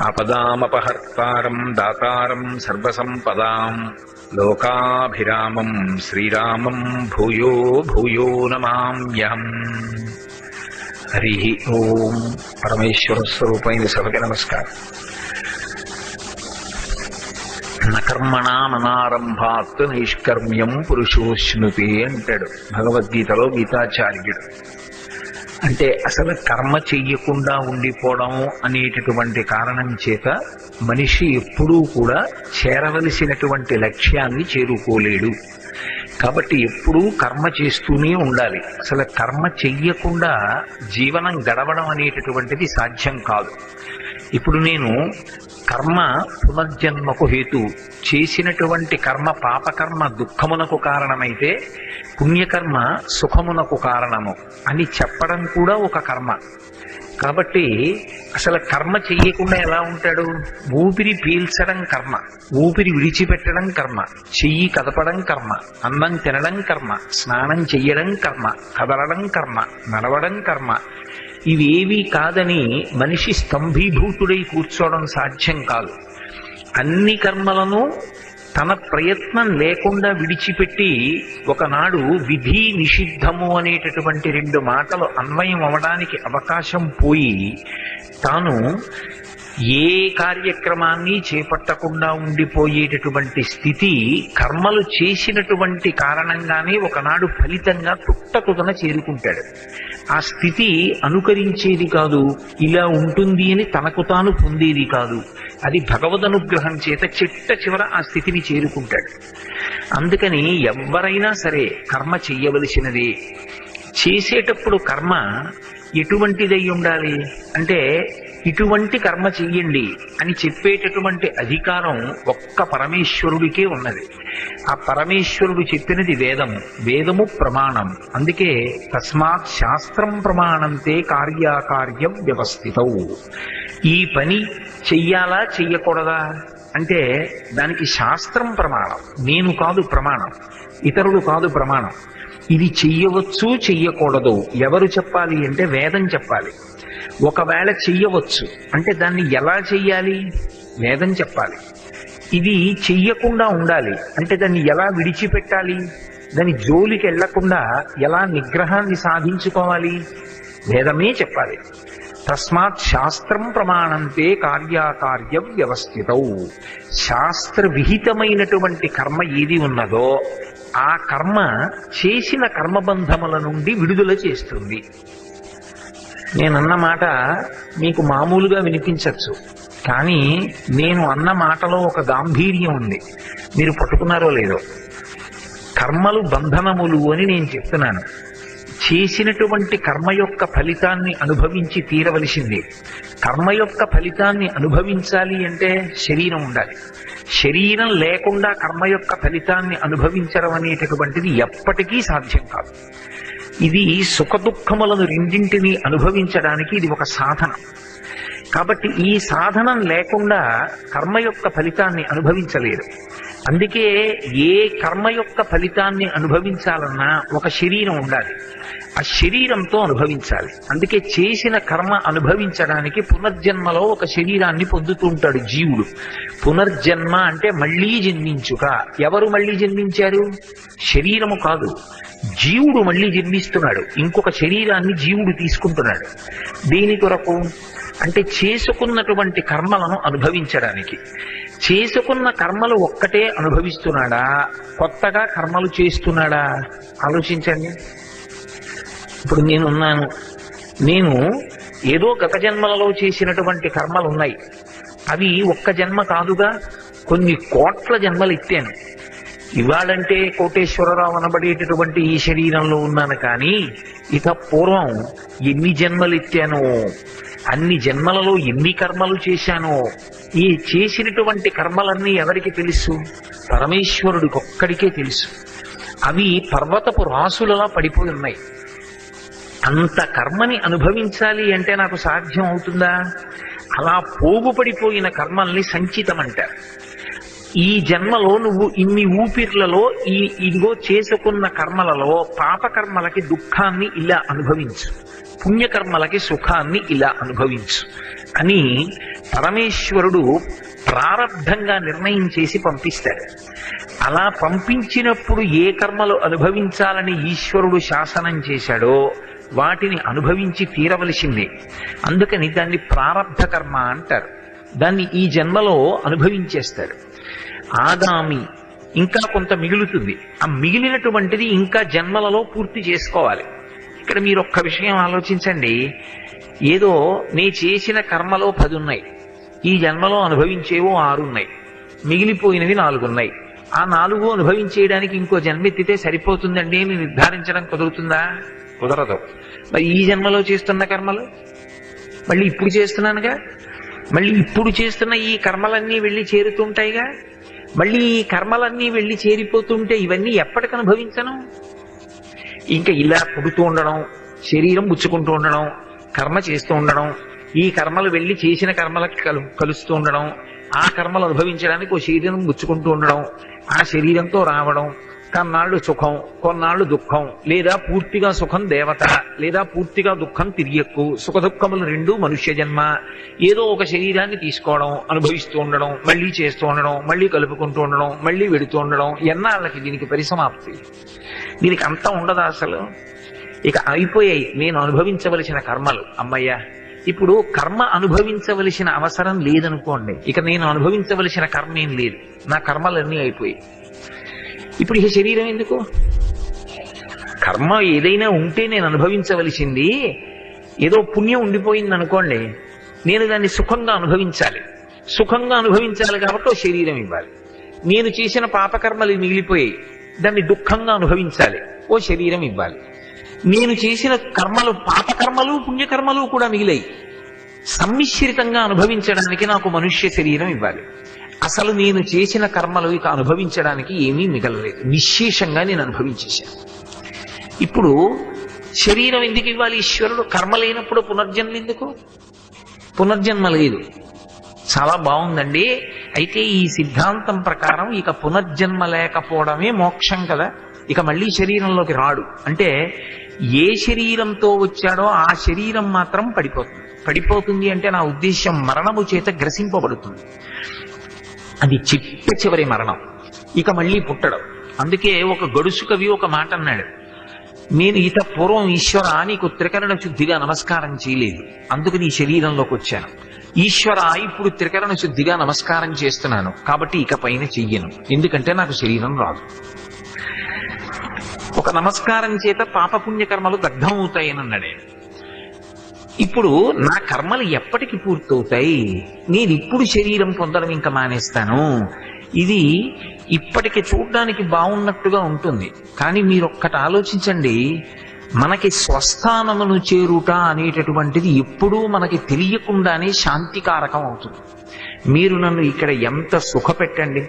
ఆపదామపహర్తారం దాతారం సర్వసంపదాం లోకాభిరామం శ్రీరామం భూయో భూయో నమామ్యహం. హరి ఓం. పరమేశ్వర స్వరూపైన సభకి నమస్కారం. నకర్మణామనారంభాత్ నైష్కర్మ్యం పురుషోశ్నుతే అంటాడు భగవద్గీతలో గీతాచార్యుడు. అంటే అసలు కర్మ చెయ్యకుండా ఉండిపోవడం అనేటటువంటి కారణం చేత మనిషి ఎప్పుడూ కూడా చేరవలసినటువంటి లక్ష్యాన్ని చేరుకోలేడు. కాబట్టి ఎప్పుడూ కర్మ చేస్తూనే ఉండాలి. అసలు కర్మ చెయ్యకుండా జీవనం గడవడం అనేటటువంటిది సాధ్యం కాదు. ఇప్పుడు నేను కర్మ పునర్జన్మకు హేతు, చేసినటువంటి కర్మ పాపకర్మ దుఃఖమునకు కారణమైతే పుణ్యకర్మ సుఖమునకు కారణము అని చెప్పడం కూడా ఒక కర్మ. కాబట్టి అసలు కర్మ చెయ్యకుండా ఎలా ఉంటాడు? ఊపిరి పీల్చడం కర్మ, ఊపిరి విడిచిపెట్టడం కర్మ, చెయ్యి కదపడం కర్మ, అన్నం తినడం కర్మ, స్నానం చెయ్యడం కర్మ, కదలడం కర్మ, నడవడం కర్మ. ఇవేవీ కాదని మనిషి స్తంభీభూతుడై కూర్చోవడం సాధ్యం కాదు. అన్ని కర్మలను తన ప్రయత్నం లేకుండా విడిచిపెట్టి ఒకనాడు విధి నిషిద్ధము అనేటటువంటి రెండు మాటలు అన్వయం అవడానికి అవకాశం పోయి తాను ఏ కార్యక్రమాన్ని చేపట్టకుండా ఉండిపోయేటటువంటి స్థితి కర్మలు చేసినటువంటి కారణంగానే ఒకనాడు ఫలితంగా తుట్టతుదన చేరుకుంటాడు. ఆ స్థితి అనుకరించేది కాదు, ఇలా ఉంటుంది అని తనకు తాను పొందేది కాదు. అది భగవదనుగ్రహం చేత చిట్ట చివర ఆ స్థితిని చేరుకుంటాడు. అందుకని ఎవరైనా సరే కర్మ చెయ్యవలసినది. చేసేటప్పుడు కర్మ ఎటువంటిదై ఉండాలి అంటే, ఇటువంటి కర్మ చెయ్యండి అని చెప్పేటటువంటి అధికారం ఒక్క పరమేశ్వరుడికే ఉన్నది. ఆ పరమేశ్వరుడు చెప్పినది వేదము, వేదము ప్రమాణం. అందుకే తస్మాత్ శాస్త్రం ప్రమాణంతే కార్యాకార్యం వ్యవస్థితౌ. ఈ పని చెయ్యాలా చెయ్యకూడదా అంటే దానికి శాస్త్రం ప్రమాణం, నేను కాదు ప్రమాణం, ఇతరులు కాదు ప్రమాణం. ఇది చెయ్యవచ్చు చెయ్యకూడదు ఎవరు చెప్పాలి అంటే వేదం చెప్పాలి. ఒకవేళ చెయ్యవచ్చు అంటే దాన్ని ఎలా చెయ్యాలి వేదం చెప్పాలి. ఇది చెయ్యకుండా ఉండాలి అంటే దాన్ని ఎలా విడిచిపెట్టాలి, దాని జోలికి వెళ్లకుండా ఎలా నిగ్రహాన్ని సాధించుకోవాలి వేదమే చెప్పాలి. తస్మాత్ శాస్త్రం ప్రమాణంతే కార్యాకార్య వ్యవస్థితౌ. శాస్త్ర విహితమైనటువంటి కర్మ ఏది ఉన్నదో ఆ కర్మ చేసిన కర్మబంధముల నుండి విడుదల చేస్తుంది. నేనన్న మాట మీకు మామూలుగా వినిపించవచ్చు, కానీ నేను అన్న మాటలో ఒక గాంభీర్యం ఉంది. మీరు పట్టుకున్నారో లేదో. కర్మలు బంధనములు అని నేను చెప్తున్నాను. చేసినటువంటి కర్మ యొక్క ఫలితాన్ని అనుభవించి తీరవలసింది. కర్మ యొక్క ఫలితాన్ని అనుభవించాలి అంటే శరీరం ఉండాలి. శరీరం లేకుండా కర్మ యొక్క ఫలితాన్ని అనుభవించడం అనేటటువంటిది ఎప్పటికీ సాధ్యం కాదు. ఇది సుఖదుఖములను రెండింటినీ అనుభవించడానికి ఇది ఒక సాధనం. కాబట్టి ఈ సాధనం లేకుండా కర్మ యొక్క ఫలితాన్ని అనుభవించలేరు. అందుకే ఏ కర్మ యొక్క ఫలితాన్ని అనుభవించాలన్నా ఒక శరీరం ఉండాలి. ఆ శరీరంతో అనుభవించాలి. అందుకే చేసిన కర్మ అనుభవించడానికి పునర్జన్మలో ఒక శరీరాన్ని పొందుతూ ఉంటాడు జీవుడు. పునర్జన్మ అంటే మళ్లీ జన్మించుక. ఎవరు మళ్లీ జన్మించారు? శరీరము కాదు, జీవుడు మళ్లీ జన్మిస్తున్నాడు. ఇంకొక శరీరాన్ని జీవుడు తీసుకుంటున్నాడు. దేని కొరకు అంటే చేసుకున్నటువంటి కర్మలను అనుభవించడానికి. చేసుకున్న కర్మలు ఒక్కటే అనుభవిస్తున్నాడా, కొత్తగా కర్మలు చేస్తున్నాడా? ఆలోచించండి. ఇప్పుడు నేను ఏదో గత జన్మలలో చేసినటువంటి కర్మలు ఉన్నాయి. అవి ఒక్క జన్మ కాదుగా, కొన్ని కోట్ల జన్మలు ఎత్తాను. ఇవాళంటే కోటేశ్వరరావు అనబడేటటువంటి ఈ శరీరంలో ఉన్నాను, కానీ ఇక పూర్వం ఎన్ని జన్మలు ఎత్తానో, అన్ని జన్మలలో ఎన్ని కర్మలు చేశానో. ఈ చేసినటువంటి కర్మలన్నీ ఎవరికి తెలుసు? పరమేశ్వరుడికి ఒక్కడికే తెలుసు. అవి పర్వతపు రాసులలా పడిపోయి ఉన్నాయి. అంత కర్మని అనుభవించాలి అంటే నాకు సాధ్యం అవుతుందా? అలా పోగుపడిపోయిన కర్మల్ని సంచితం అంటారు. ఈ జన్మలో నువ్వు ఇన్ని ఊపిర్లలో ఇదిగో చేసుకున్న కర్మలలో పాపకర్మలకి దుఃఖాన్ని ఇలా అనుభవించు. పుణ్యకర్మలకి సుఖాన్ని ఇలా అనుభవించు అని పరమేశ్వరుడు ప్రారబ్ధంగా నిర్ణయం చేసి పంపిస్తాడు. అలా పంపించినప్పుడు ఏ కర్మలు అనుభవించాలని ఈశ్వరుడు శాసనం చేశాడో వాటిని అనుభవించి తీరవలసిందే. అందుకని దాన్ని ప్రారబ్ధ కర్మ అంటారు. దాన్ని ఈ జన్మలో అనుభవించేస్తాడు. ఆగామి ఇంకా కొంత మిగులుతుంది. ఆ మిగిలినటువంటిది ఇంకా జన్మలలో పూర్తి చేసుకోవాలి. ఇక్కడ మీరు ఒక్క విషయం ఆలోచించండి. ఏదో నే చేసిన కర్మలో 10 ఉన్నాయి, ఈ జన్మలో అనుభవించేవో 6 ఉన్నాయి, మిగిలిపోయినవి 4 ఉన్నాయి. ఆ 4 అనుభవించేయడానికి ఇంకో జన్మెత్తితే సరిపోతుందండి అని నిర్ధారించడం కుదురుతుందా? కుదరదు. మరి ఈ జన్మలో చేస్తున్న కర్మలు మళ్ళీ ఇప్పుడు చేస్తున్నానుగా, మళ్ళీ ఇప్పుడు చేస్తున్న ఈ కర్మలన్నీ వెళ్ళి చేరుతుంటాయిగా, మళ్ళీ ఈ కర్మలన్నీ వెళ్ళి చేరిపోతుంటే ఇవన్నీ ఎప్పటికి అనుభవించను? ఇంకా ఇలా పుడుతూ ఉండడం, శరీరం పుచ్చుకుంటూ ఉండడం, కర్మ చేస్తూ ఉండడం, ఈ కర్మలు వెళ్ళి చేసిన కర్మలకు కలుస్తూ ఉండడం, ఆ కర్మలు అనుభవించడానికి ఓ శరీరం పుచ్చుకుంటూ ఉండడం, ఆ శరీరంతో రావడం, కొన్నాళ్ళు సుఖం కొన్నాళ్ళు దుఃఖం, లేదా పూర్తిగా సుఖం దేవత, లేదా పూర్తిగా దుఃఖం తిరియక్కు, సుఖ దుఃఖములు 2 మనుష్య జన్మ, ఏదో ఒక శరీరాన్ని తీసుకోవడం, అనుభవిస్తూ ఉండడం, మళ్ళీ చేస్తూ ఉండడం, మళ్ళీ కలుపుకుంటూ ఉండడం, మళ్ళీ వెడుతూ ఉండడం. ఎన్నాళ్ళకి దీనికి పరిసమాప్తి? దీనికి అంతా ఉండదా అసలు? ఇక అయిపోయాయి నేను అనుభవించవలసిన కర్మలు. అమ్మయ్యా, ఇప్పుడు కర్మ అనుభవించవలసిన అవసరం లేదనుకోండి. ఇక నేను అనుభవించవలసిన కర్మ ఏం లేదు, నా కర్మలన్నీ అయిపోయాయి. ఇప్పుడు ఇక శరీరం ఎందుకు? కర్మ ఏదైనా ఉంటే నేను అనుభవించవలసింది. ఏదో పుణ్యం ఉండిపోయింది అనుకోండి, నేను దాన్ని సుఖంగా అనుభవించాలి. సుఖంగా అనుభవించాలి కాబట్టి ఓ శరీరం ఇవ్వాలి. నేను చేసిన పాపకర్మలు మిగిలిపోయాయి, దాన్ని దుఃఖంగా అనుభవించాలి, ఓ శరీరం ఇవ్వాలి. నేను చేసిన కర్మలు, పాపకర్మలు పుణ్యకర్మలు కూడా మిగిలాయి, సమ్మిశ్రితంగా అనుభవించడానికి నాకు మనుష్య శరీరం ఇవ్వాలి. అసలు నేను చేసిన కర్మలు ఇక అనుభవించడానికి ఏమీ మిగలలేదు, నిశ్శేషంగా నేను అనుభవించేశాను. ఇప్పుడు శరీరం ఎందుకు ఇవ్వాలి ఈశ్వరుడు? కర్మ లేనప్పుడు పునర్జన్మ ఎందుకు? పునర్జన్మ లేదు. చాలా బాగుందండి. అయితే ఈ సిద్ధాంతం ప్రకారం ఇక పునర్జన్మ లేకపోవడమే మోక్షం కదా, ఇక మళ్ళీ శరీరంలోకి రాడు. అంటే ఏ శరీరంతో వచ్చాడో ఆ శరీరం మాత్రం పడిపోతుంది అంటే నా ఉద్దేశం మరణము చేత గ్రసింపబడుతుంది. అది చిట్ట చివరి మరణం, ఇక మళ్ళీ పుట్టడం. అందుకే ఒక గడుసు కవి ఒక మాట అన్నాడు, నేను ఇత పూర్వం ఈశ్వర నీకు త్రికరణ శుద్ధిగా నమస్కారం చేయలేదు, అందుకు నీ శరీరంలోకి వచ్చాను. ఈశ్వర ఇప్పుడు త్రికరణ శుద్ధిగా నమస్కారం చేస్తున్నాను, కాబట్టి ఇక పైన చెయ్యను, ఎందుకంటే నాకు శరీరం రాదు. ఒక నమస్కారం చేత పాపపుణ్య కర్మలు దగ్ధం అవుతాయని అన్నాడే. ఇప్పుడు నా కర్మలు ఎప్పటికి పూర్తవుతాయి? నేను ఇప్పుడు శరీరం పొందడం ఇంకా మానేస్తాను. ఇది ఇప్పటికి చూడడానికి బాగున్నట్టుగా ఉంటుంది, కానీ మీరొక్కటి ఆలోచించండి. మనకి స్వస్థానమును చేరుట అనేటటువంటిది ఎప్పుడూ మనకి తెలియకుండానే శాంతికారకం అవుతుంది. మీరు నన్ను ఇక్కడ ఎంత సుఖ పెట్టండి,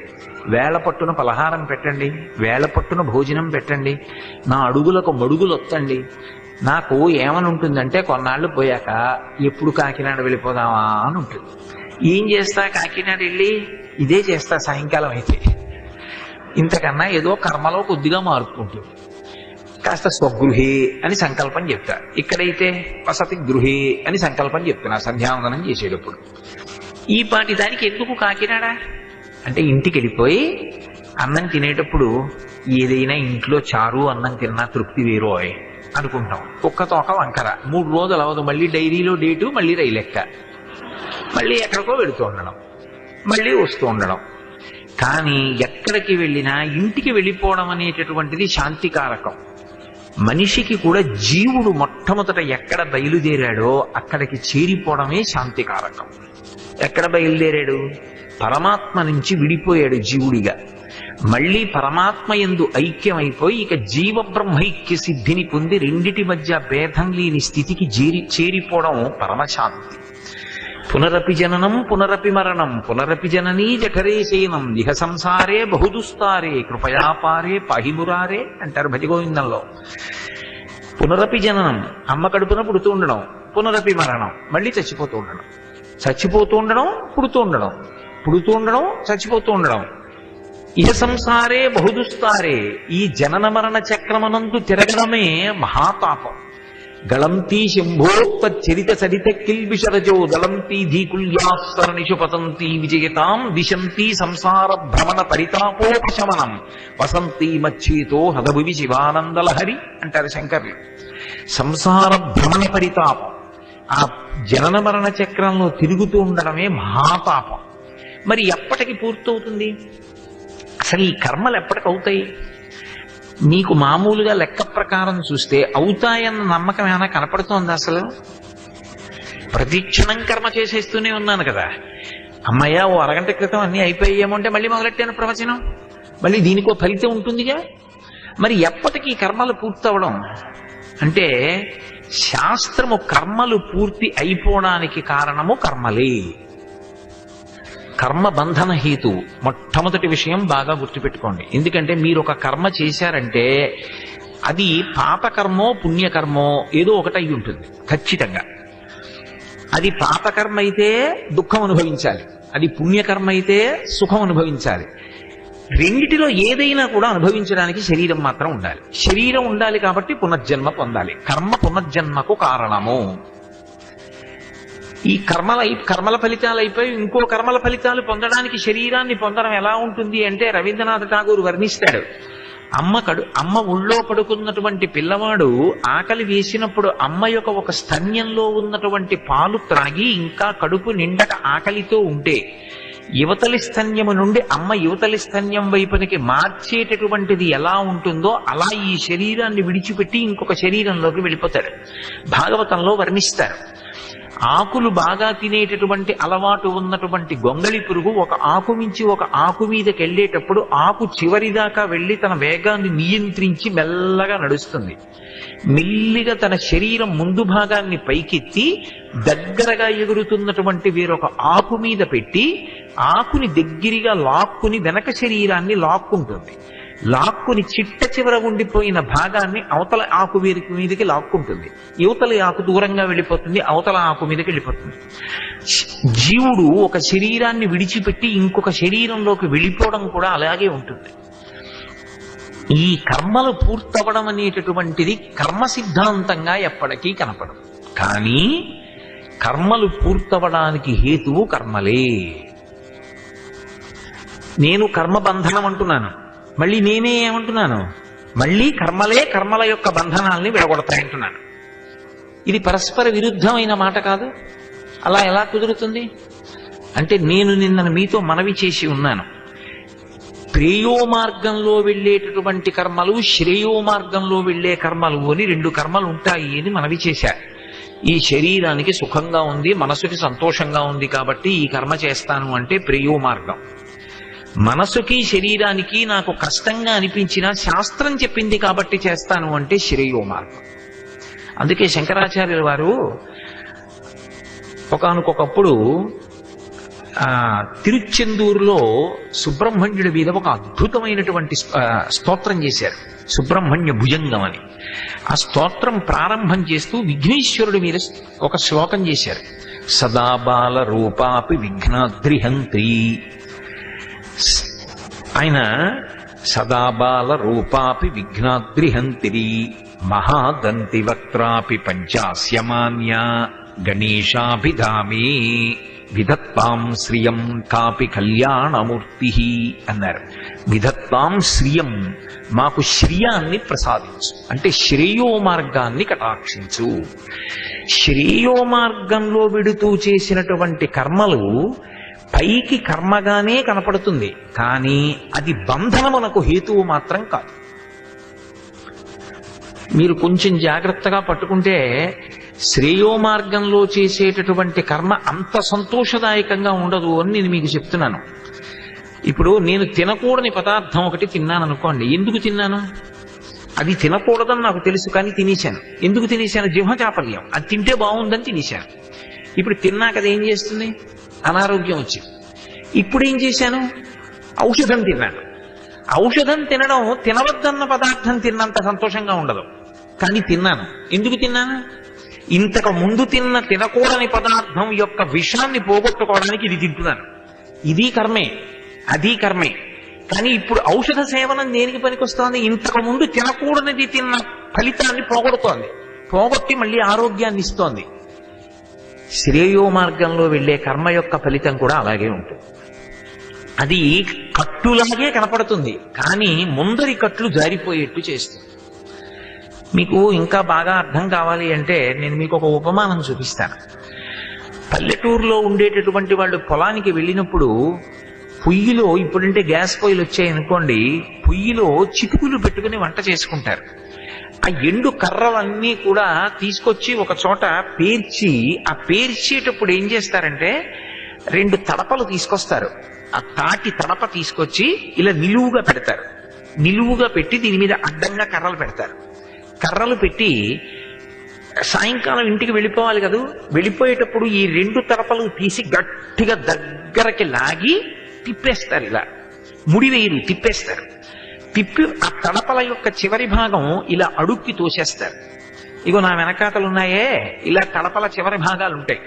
వేళ పట్టున పలహారం పెట్టండి, వేళ పట్టున భోజనం పెట్టండి, నా అడుగులకు మడుగులు ఒత్తండి, నాకు ఏమని ఉంటుందంటే కొన్నాళ్ళు పోయాక ఎప్పుడు కాకినాడ వెళ్ళిపోదామా అని ఉంటుంది. ఏం చేస్తా కాకినాడ వెళ్ళి? ఇదే చేస్తా సాయంకాలం అయితే. ఇంతకన్నా ఏదో కర్మలో కొద్దిగా మార్పుకుంటుంది. కాస్త స్వగృహే అని సంకల్పం చెప్తా, ఇక్కడైతే వసతి గృహే అని సంకల్పం చెప్తున్నా సంధ్యావందనం చేసేటప్పుడు. ఈ పాటి దానికి ఎందుకు కాకినాడ అంటే, ఇంటికి వెళ్ళిపోయి అన్నం తినేటప్పుడు ఏదైనా ఇంట్లో చారు అన్నం తిన్నా తృప్తి వేరోయ్ అనుకుంటాం. ఒక్క తోక వంకర 3 రోజులు అవదు, మళ్ళీ డైరీలో డేటు, మళ్ళీ రైలెక్క, మళ్ళీ ఎక్కడికో వెళుతూ ఉండడం, మళ్ళీ వస్తూ ఉండడం. కానీ ఎక్కడికి వెళ్ళినా ఇంటికి వెళ్ళిపోవడం అనేటటువంటిది శాంతికారకం. మనిషికి కూడా జీవుడు మొట్టమొదట ఎక్కడ బయలుదేరాడో అక్కడికి చేరిపోవడమే శాంతికారకం. ఎక్కడ బయలుదేరాడు? పరమాత్మ నుంచి విడిపోయాడు జీవుడిగా, మళ్ళీ పరమాత్మ యందు ఐక్యమైపోయి ఇక జీవ బ్రహ్మైక్య సిద్ధిని పొంది రెండిటి మధ్య భేదం లేని స్థితికి చేరిపోవడం పరమశాంతి. పునరపి జననం పునరపి మరణం పునరపి జననీ జఠరే శయనం ఇహ సంసారే బహుదుస్తారే కృపయాపారే పాహిమురారే అంటారు భజగోవిందంలో. పునరపి జననం, అమ్మ కడుపున పుడుతూ ఉండడం, పునరపి మరణం, మళ్ళీ చచ్చిపోతూ ఉండడం, చచ్చిపోతూ ఉండడం, పుడుతూ ఉండడం, పుడుతూ ఉండడం, చచ్చిపోతూ ఉండడం. ఇహ సంసారే బహుదుస్తారే, ఈ జనన మరణ చక్రమనందు తిరగడమే మహాతాపం. గళంతీ శంభోక్త చరిత సరిత కిల్బిషరజో దళంతీ ధీకుల్యాస్తరణిషు పతంతీ విజయతాం దిశంతీ సంసార భ్రమణ పరితాపోపశమనం వసంతీ మచ్చేతో హదభువి శివానందలహరి అంటారు శంకర్లు. సంసార భ్రమణ పరితాపం, ఆ జనన మరణ చక్రంలో తిరుగుతూ ఉండడమే మహాపాపం. మరి ఎప్పటికి పూర్తవుతుంది? అసలు ఈ కర్మలు ఎప్పటికవుతాయి? నీకు మామూలుగా లెక్క ప్రకారం చూస్తే అవుతాయన్న నమ్మకం ఏమైనా కనపడుతోంది? అసలు ప్రతి క్షణం కర్మ చేసేస్తూనే ఉన్నాను కదా, అమ్మయ్య ఓ అరగంట క్రితం అన్నీ అయిపోయాయేమో అంటే మళ్ళీ మొదలెట్టాను ప్రవచనం, మళ్ళీ దీనికో ఫలితం ఉంటుందిగా. మరి ఎప్పటికీ కర్మలు పూర్తవడం అంటే శాస్త్రము కర్మలు పూర్తి అయిపోవడానికి కారణము కర్మలే. కర్మ బంధన హేతు మొట్టమొదటి విషయం బాగా గుర్తుపెట్టుకోండి. ఎందుకంటే మీరు ఒక కర్మ చేశారంటే అది పాపకర్మో పుణ్యకర్మో ఏదో ఒకటి అయి ఉంటుంది ఖచ్చితంగా. అది పాపకర్మ అయితే దుఃఖం అనుభవించాలి, అది పుణ్యకర్మ అయితే సుఖం అనుభవించాలి. రెండిటిలో ఏదైనా కూడా అనుభవించడానికి శరీరం మాత్రం ఉండాలి. శరీరం ఉండాలి కాబట్టి పునర్జన్మ పొందాలి. కర్మ పునర్జన్మకు కారణము. ఈ కర్మల ఫలితాలు అయిపోయి ఇంకో కర్మల ఫలితాలు పొందడానికి శరీరాన్ని పొందడం ఎలా ఉంటుంది అంటే రవీంద్రనాథ్ ఠాగూర్ వర్ణిస్తాడు. అమ్మ ఒళ్ళో పడుకున్నటువంటి పిల్లవాడు ఆకలి వేసినప్పుడు అమ్మ యొక్క ఒక స్తన్యంలో ఉన్నటువంటి పాలు త్రాగి ఇంకా కడుపు నిండక ఆకలితో ఉంటే యువతలి స్తన్యము నుండి అమ్మ యువతలి స్తన్యం వైపునికి మార్చేటటువంటిది ఎలా ఉంటుందో అలా ఈ శరీరాన్ని విడిచిపెట్టి ఇంకొక శరీరంలోకి వెళ్ళిపోతాడు. భాగవతంలో వర్ణిస్తారు. ఆకులు బాగా తినేటటువంటి అలవాటు ఉన్నటువంటి గొంగళి పురుగు ఒక ఆకు మించి ఒక ఆకు మీదకి వెళ్ళేటప్పుడు ఆకు చివరిదాకా వెళ్ళి తన వేగాన్ని నియంత్రించి మెల్లగా నడుస్తుంది. మెల్లిగా తన శరీరం ముందు భాగాన్ని పైకెత్తి దగ్గరగా ఎగురుతున్నటువంటి వేరొక ఆకు మీద పెట్టి ఆకుని దగ్గరగా లాక్కుని వెనక శరీరాన్ని లాక్కుంటుంది. లాక్కుని చిట్ట చివర ఉండిపోయిన భాగాన్ని అవతల ఆకు మీదకి లాక్కుంటుంది. యువతల ఆకు దూరంగా వెళ్ళిపోతుంది, అవతల ఆకు మీదకి వెళ్ళిపోతుంది. జీవుడు ఒక శరీరాన్ని విడిచిపెట్టి ఇంకొక శరీరంలోకి వెళ్ళిపోవడం కూడా అలాగే ఉంటుంది. ఈ కర్మలు పూర్తవడం అనేటటువంటిది కర్మ సిద్ధాంతంగా ఎప్పటికీ కనపడదు. కానీ కర్మలు పూర్తవడానికి హేతువు కర్మలే. నేను కర్మబంధనం అంటున్నాను, మళ్ళీ నేనే ఏమంటున్నాను? మళ్ళీ కర్మలే కర్మల యొక్క బంధనాల్ని విడగొడతాయంటున్నాను. ఇది పరస్పర విరుద్ధమైన మాట కాదు. అలా ఎలా కుదురుతుంది అంటే నేను నిన్న మీతో మనవి చేసి ఉన్నాను. ప్రేయో మార్గంలో వెళ్ళేటటువంటి కర్మలు, శ్రేయో మార్గంలో వెళ్ళే కర్మలు అని రెండు కర్మలు ఉంటాయి అని మనవి చేశారు. ఈ శరీరానికి సుఖంగా ఉంది, మనసుకి సంతోషంగా ఉంది కాబట్టి ఈ కర్మ చేస్తాను అంటే ప్రేయో మార్గం. మనసుకి శరీరానికి నాకు కష్టంగా అనిపించినా శాస్త్రం చెప్పింది కాబట్టి చేస్తాను అంటే శ్రేయో మార్గం. అందుకే శంకరాచార్యుల వారు ఒకానొకప్పుడు తిరుచెందూరులో సుబ్రహ్మణ్యుడి మీద ఒక అద్భుతమైనటువంటి స్తోత్రం చేశారు, సుబ్రహ్మణ్య భుజంగం అని. ఆ స్తోత్రం ప్రారంభం చేస్తూ విఘ్నేశ్వరుడి మీద ఒక శ్లోకం చేశారు. సదాబాల రూపాపి విఘ్నాద్రిహంత్రి. ఆయన సదాబాల రూపాపి విఘ్నాద్రిహంతిరి మహాదంతి వక్త్రాపి పంచాస్యమాన్య గణేశాభిధామే విధత్తాం శ్రియం కాపి కళ్యాణమూర్తి అన్నారు. విధత్తాం శ్రియం, మాకు శ్రియాన్ని ప్రసాదించు అంటే శ్రేయో మార్గాన్ని కటాక్షించు. శ్రేయో మార్గంలో విడుతూ చేసినటువంటి కర్మలు పైకి కర్మగానే కనపడుతుంది, కానీ అది బంధనమునకు హేతువు మాత్రం కాదు. మీరు కొంచెం జాగ్రత్తగా పట్టుకుంటే శ్రేయో మార్గంలో చేసేటటువంటి కర్మ అంత సంతోషదాయకంగా ఉండదు అని నేను మీకు చెప్తున్నాను. ఇప్పుడు నేను తినకూడని పదార్థం ఒకటి తిన్నాను అనుకోండి. ఎందుకు తిన్నాను? అది తినకూడదని నాకు తెలుసు, కానీ తినేశాను. ఎందుకు తినేశాను? జిహ్వచాపల్యం. అది తింటే బాగుందని తినేశాను. ఇప్పుడు తిన్నాక అది ఏం చేస్తుంది? అనారోగ్యం వచ్చింది. ఇప్పుడు ఏం చేశాను? ఔషధం తిన్నాను. ఔషధం తినడం తినవద్దన్న పదార్థం తిన్నంత సంతోషంగా ఉండదు, కానీ తిన్నాను. ఎందుకు తిన్నాను? ఇంతకు ముందు తినకూడని పదార్థం యొక్క విషాన్ని పోగొట్టుకోవడానికి ఇది తింటున్నాను. ఇది కర్మే, అది కర్మే. కానీ ఇప్పుడు ఔషధ సేవనం దేనికి పనికొస్తోంది? ఇంతకు ముందు తినకూడనిది తిన్న ఫలితాన్ని పోగొడుతోంది. పోగొట్టి మళ్ళీ ఆరోగ్యాన్ని ఇస్తోంది. శ్రేయో మార్గంలో వెళ్ళే కర్మ యొక్క ఫలితం కూడా అలాగే ఉంటుంది. అది కట్టులాగే కనపడుతుంది, కానీ ముందరి కట్లు జారిపోయేట్టు చేస్తుంది. మీకు ఇంకా బాగా అర్థం కావాలి అంటే నేను మీకు ఒక ఉపమానం చూపిస్తాను. పల్లెటూరులో ఉండేటటువంటి వాళ్ళు పొలానికి వెళ్ళినప్పుడు పొయ్యిలో, ఇప్పుడంటే గ్యాస్ పొయ్యిలు వచ్చాయనుకోండి, పొయ్యిలో చితుకులు పెట్టుకుని వంట చేసుకుంటారు. ఆ ఎండు కర్రలన్నీ కూడా తీసుకొచ్చి ఒక చోట పేర్చి, ఆ పేర్చేటప్పుడు ఏం చేస్తారంటే 2 తడపలు తీసుకొస్తారు. ఆ తాటి తడప తీసుకొచ్చి ఇలా నిలువుగా పెడతారు. నిలువుగా పెట్టి దీని మీద అడ్డంగా కర్రలు పెడతారు. కర్రలు పెట్టి సాయంకాలం ఇంటికి వెళ్ళిపోవాలి కదా, వెళ్ళిపోయేటప్పుడు ఈ 2 తడపలు తీసి గట్టిగా దగ్గరకి లాగి తిప్పేస్తారు. ఇలా ముడివేయరు, తిప్పేస్తారు. తిప్పి ఆ తడపల యొక్క చివరి భాగం ఇలా అడుక్కి తోసేస్తారు. ఇగో నా వెనకాతలు ఉన్నాయే, ఇలా తడపల చివరి భాగాలు ఉంటాయి,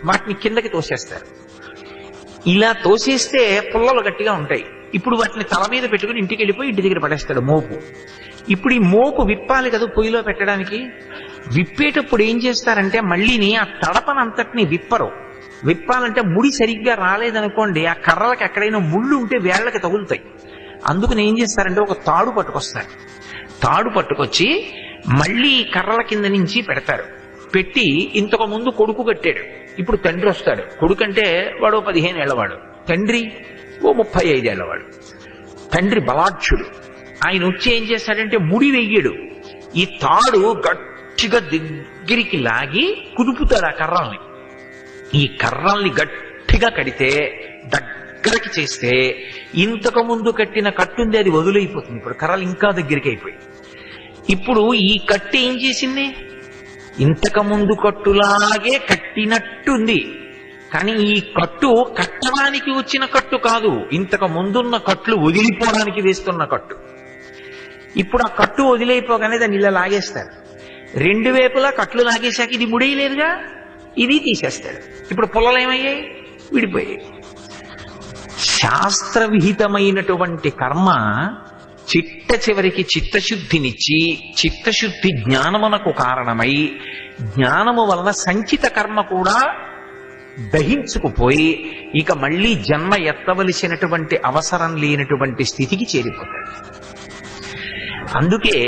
వాటిని కిందకి తోసేస్తారు. ఇలా తోసేస్తే పుల్లలు గట్టిగా ఉంటాయి. ఇప్పుడు వాటిని తల మీద పెట్టుకుని ఇంటికి వెళ్ళిపోయి ఇంటి దగ్గర పడేస్తాడు మోపు. ఇప్పుడు ఈ మోపు విప్పాలి కదా పొయ్యిలో పెట్టడానికి. విప్పేటప్పుడు ఏం చేస్తారంటే మళ్ళీని ఆ తడపనంతటిని విప్పరు. విప్పాలంటే ముడి సరిగ్గా రాలేదనుకోండి, ఆ కర్రలకు ఎక్కడైనా ముళ్ళు ఉంటే వేళ్లకి తగులుతాయి. అందుకని ఏం చేస్తారంటే ఒక తాడు పట్టుకొస్తారు. తాడు పట్టుకొచ్చి మళ్ళీ కర్రల కింద నుంచి పెడతారు. పెట్టి ఇంతకు ముందు కొడుకు కట్టాడు, ఇప్పుడు తండ్రి వస్తాడు. కొడుకు అంటే వాడు 15 ఏళ్లవాడు, తండ్రి 35 ఏళ్లవాడు. తండ్రి బలాఢ్యుడు. ఆయన వచ్చి ఏం చేస్తాడంటే ముడి వెయ్యడు, ఈ తాడు గట్టిగా దగ్గరికి లాగి కుదుపుతాడు ఆ కర్రల్ని. ఈ కర్రల్ని గట్టిగా కడితే, దగ్గరకి చేస్తే ఇంతకు ముందు కట్టిన కట్టుంది అది వదులైపోతుంది. ఇప్పుడు కర్రలు ఇంకా దగ్గరికి అయిపోయి, ఇప్పుడు ఈ కట్టు ఏం చేసింది, ఇంతకు ముందు కట్టులాగే కట్టినట్టుంది. కానీ ఈ కట్టు కట్టడానికి వచ్చిన కట్టు కాదు, ఇంతకు ముందున్న కట్లు వదిలిపోవడానికి వేస్తున్న కట్టు. ఇప్పుడు ఆ కట్టు వదిలేయిపోగానే దాన్ని ఇలా లాగేస్తారు. 2 వైపులా కట్లు లాగేశాక ఇది ముడేయలేదుగా, ఇది తీసేస్తాడు. ఇప్పుడు పుల్లలు ఏమయ్యాయి, విడిపోయాయి. శాస్త్ర విహితమైనటువంటి కర్మ చిట్ట చివరికి చిత్తశుద్ధినిచ్చి, చిత్తశుద్ధి జ్ఞానమునకు కారణమై, జ్ఞానము వలన సంచిత కర్మ కూడా దహించుకుపోయి ఇక మళ్ళీ జన్మ ఎత్తవలసినటువంటి అవసరం లేనటువంటి స్థితికి చేరిపోతాడు. అందుకే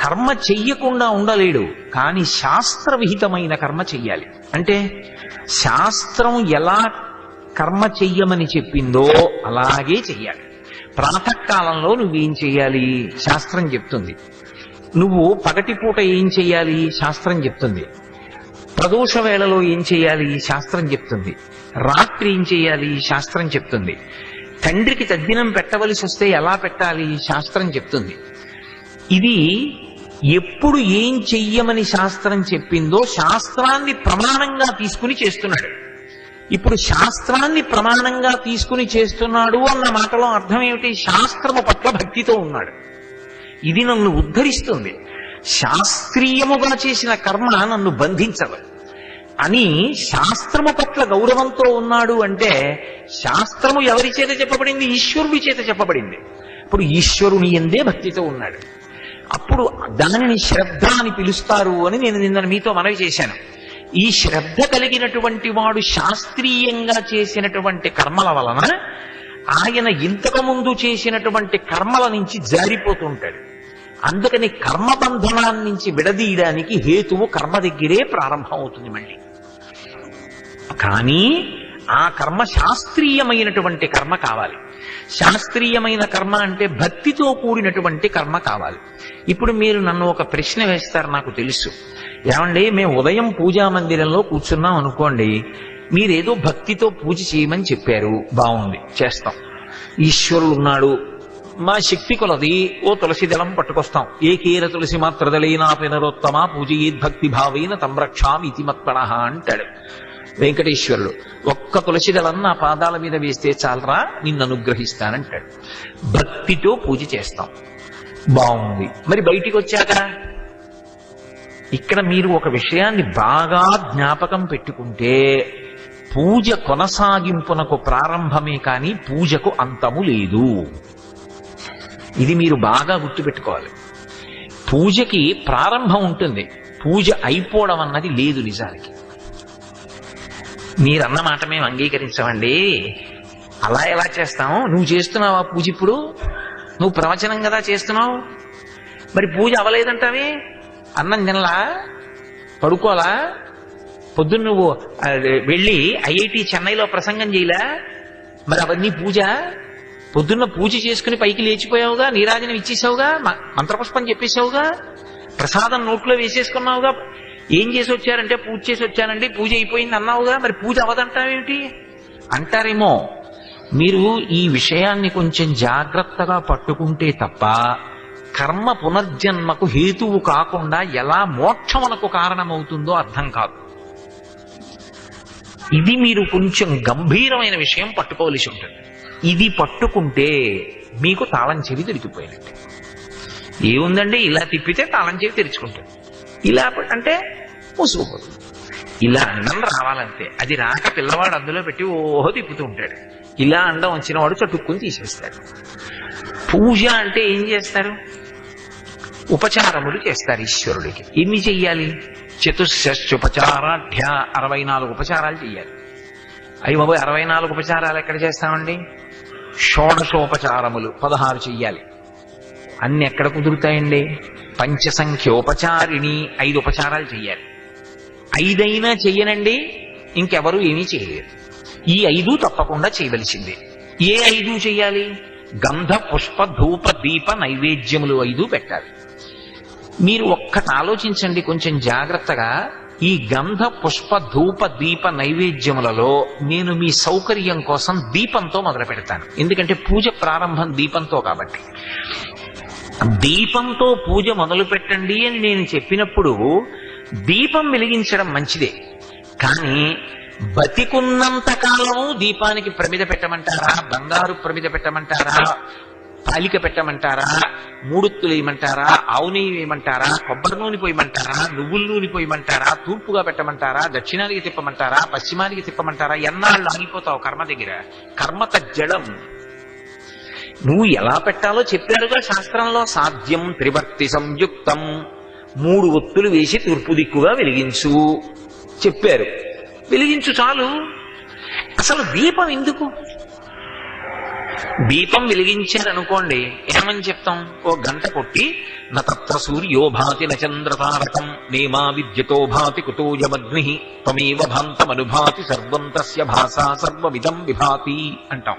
కర్మ చెయ్యకుండా ఉండలేడు, కానీ శాస్త్ర విహితమైన కర్మ చెయ్యాలి. అంటే శాస్త్రం ఎలా కర్మ చెయ్యమని చెప్పిందో అలాగే చెయ్యాలి. ప్రాతకాలంలో నువ్వేం చెయ్యాలి శాస్త్రం చెప్తుంది. నువ్వు పగటిపూట ఏం చెయ్యాలి శాస్త్రం చెప్తుంది. ప్రదోష వేళలో ఏం చెయ్యాలి శాస్త్రం చెప్తుంది. రాత్రి ఏం చెయ్యాలి శాస్త్రం చెప్తుంది. తండ్రికి తద్దినం పెట్టవలసి వస్తే ఎలా పెట్టాలి శాస్త్రం చెప్తుంది. ఇది ఎప్పుడు ఏం చెయ్యమని శాస్త్రం చెప్పిందో శాస్త్రాన్ని ప్రమాణంగా తీసుకుని చేస్తున్నాడు. ఇప్పుడు శాస్త్రాన్ని ప్రమాణంగా తీసుకుని చేస్తున్నాడు అన్న మాటలో అర్థం ఏమిటి, శాస్త్రము పట్ల భక్తితో ఉన్నాడు. ఇది నన్ను ఉద్ధరిస్తుంది, శాస్త్రీయముగా చేసిన కర్మ నన్ను బంధించదు అని శాస్త్రము పట్ల గౌరవంతో ఉన్నాడు. అంటే శాస్త్రము ఎవరి చేత చెప్పబడింది, ఈశ్వరుడి చేత చెప్పబడింది. ఇప్పుడు ఈశ్వరుని ఎందే భక్తితో ఉన్నాడు. అప్పుడు దానిని శ్రద్ధ అని పిలుస్తారు అని నేను నిన్న మీతో మనవి చేశాను. ఈ శ్రద్ధ కలిగినటువంటి వాడు శాస్త్రీయంగా చేసినటువంటి కర్మల వలన ఆయన ఇంతకు ముందు చేసినటువంటి కర్మల నుంచి జారిపోతుంటాడు. అందుకని కర్మబంధనాన్ని నుంచి విడదీయడానికి హేతువు కర్మ దగ్గరే ప్రారంభం అవుతుంది మళ్ళీ. కానీ ఆ కర్మ శాస్త్రీయమైనటువంటి కర్మ కావాలి. శాస్త్రీయమైన కర్మ అంటే భక్తితో కూడినటువంటి కర్మ కావాలి. ఇప్పుడు మీరు నన్ను ఒక ప్రశ్న వేస్తారు, నాకు తెలుసు. ఏమండి, మేము ఉదయం పూజా మందిరంలో కూర్చున్నాం అనుకోండి, మీరేదో భక్తితో పూజ చేయమని చెప్పారు, బాగుంది, చేస్తాం. ఈశ్వరుడు ఉన్నాడు, మా శక్తి కొలది ఓ తులసి దళం పట్టుకొస్తాం. ఏకేర తులసి మాత్రదళైనా పినరోత్తమ పూజయేద్భక్తి భావేన తంరక్షామి ఇతి మత్పణః అంటాడు వెంకటేశ్వరుడు. ఒక్క తులసి దళం నా పాదాల మీద వేస్తే చాలరా, నిన్ను అనుగ్రహిస్తానంటాడు. భక్తితో పూజ చేస్తాం, బాగుంది. మరి బయటికి వచ్చాక ఇక్కడ మీరు ఒక విషయాన్ని బాగా జ్ఞాపకం పెట్టుకుంటే, పూజ కొనసాగింపునకు ప్రారంభమే కానీ పూజకు అంతము లేదు. ఇది మీరు బాగా గుర్తుపెట్టుకోవాలి. పూజకి ప్రారంభం ఉంటుంది, పూజ అయిపోవడం అన్నది లేదు నిజానికి. మీరన్న మాట మేము అంగీకరించమండి. అలా ఎలా చేస్తాం? నువ్వు చేస్తున్నావా పూజ? ఇప్పుడు నువ్వు ప్రవచనం కదా చేస్తున్నావు, మరి పూజ అవలేదంటావే? అన్నం తినలా, పడుకోలా, పొద్దున్న నువ్వు వెళ్ళి ఐఐటి చెన్నైలో ప్రసంగం చేయలా, మరి అవన్నీ పూజ? పొద్దున్న పూజ చేసుకుని పైకి లేచిపోయావుగా, నీరాజనం ఇచ్చేసావుగా, మంత్రపుష్పం చెప్పేశావుగా, ప్రసాదం నోట్లో వేసేసుకున్నావుగా, ఏం చేసి వచ్చారంటే పూజ చేసి వచ్చానండి, పూజ అయిపోయింది అన్నావుగా, మరి పూజ అవదంటావేమిటి అంటారేమో. మీరు ఈ విషయాన్ని కొంచెం జాగ్రత్తగా పట్టుకుంటే తప్ప కర్మ పునర్జన్మకు హేతువు కాకుండా ఎలా మోక్షమునకు కారణమవుతుందో అర్థం కాదు. ఇది మీరు కొంచెం గంభీరమైన విషయం పట్టుకోవలసి ఉంటుంది. ఇది పట్టుకుంటే మీకు తాళం చెవి దొరికిపోయినట్టే. ఏముందండి, ఇలా తిప్పితే తాళం చెవి తెరుచుకుంటుంది, ఇలా అంటే మూసుకుపోతుంది. ఇలా అండం రావాలంతే. అది రాక పిల్లవాడు అందులో పెట్టి ఓహో తిప్పుతూ ఉంటాడు. ఇలా అండం వచ్చిన వాడు చటుక్కుని తీసేస్తాడు. పూజ అంటే ఏం చేస్తారు? ఉపచారములు చేస్తారు ఈశ్వరుడికి. ఎన్ని చెయ్యాలి? చతుశ్చోపచారాఢ్య 64 ఉపచారాలు చెయ్యాలి. అయ్యి బాబోయ్, 64 ఉపచారాలు ఎక్కడ చేస్తామండి? షోడశోపచారములు 16 చెయ్యాలి. అన్ని ఎక్కడ కుదురుతాయండి? పంచసంఖ్యోపచారిణి 5 ఉపచారాలు చెయ్యాలి. 5 అయినా చెయ్యనండి, ఇంకెవరు ఏమీ చేయలేరు. ఈ 5 తప్పకుండా చేయవలసిందే. ఏ 5 చెయ్యాలి? గంధ పుష్ప ధూప దీప నైవేద్యములు 5 పెట్టాలి. మీరు ఒక్కటి ఆలోచించండి కొంచెం జాగ్రత్తగా. ఈ గంధ పుష్ప ధూప దీప నైవేద్యములలో నేను మీ సౌకర్యం కోసం దీపంతో మొదలు పెడతాను. ఎందుకంటే పూజ ప్రారంభం దీపంతో కాబట్టి. దీపంతో పూజ మొదలు పెట్టండి అని నేను చెప్పినప్పుడు దీపం వెలిగించడం మంచిదే, కానీ బతికున్నంత కాలము దీపానికి ప్రమిద పెట్టమంటారా? బంగారు ప్రమిద పెట్టమంటారా? తాలిక పెట్టమంటారా? మూడుత్తులు వేయమంటారా? ఆవు నెయ్యి వేయమంటారా? కొబ్బరి నూనె పోయమంటారా? నువ్వుల నూనె పోయమంటారా? తూర్పుగా పెట్టమంటారా? దక్షిణానికి తిప్పమంటారా? పశ్చిమానికి తిప్పమంటారా? ఎన్నాళ్ళు ఆగిపోతావు కర్మ దగ్గర? కర్మత జడం. నువ్వు ఎలా పెట్టాలో చెప్పారుగా శాస్త్రంలో. సాధ్యం త్రివర్తి సంయుక్తం, 3 ఒత్తులు వేసి తూర్పు దిక్కుగా వెలిగించు చెప్పారు. వెలిగించు చాలు. అసలు దీపం ఎందుకు? దీపం వెలిగించారనుకోండి, ఏమని చెప్తాం? ఓ గంట కొట్టి నత్ర సూర్యో భాతి నచంద్రతారకం నేమా విద్యతో భాతి కుతోయమగ్ని త్వమేవ భాంతమనుభాతి సర్వం తస్య భాసా సర్వమిదం విభాతి అంటాం.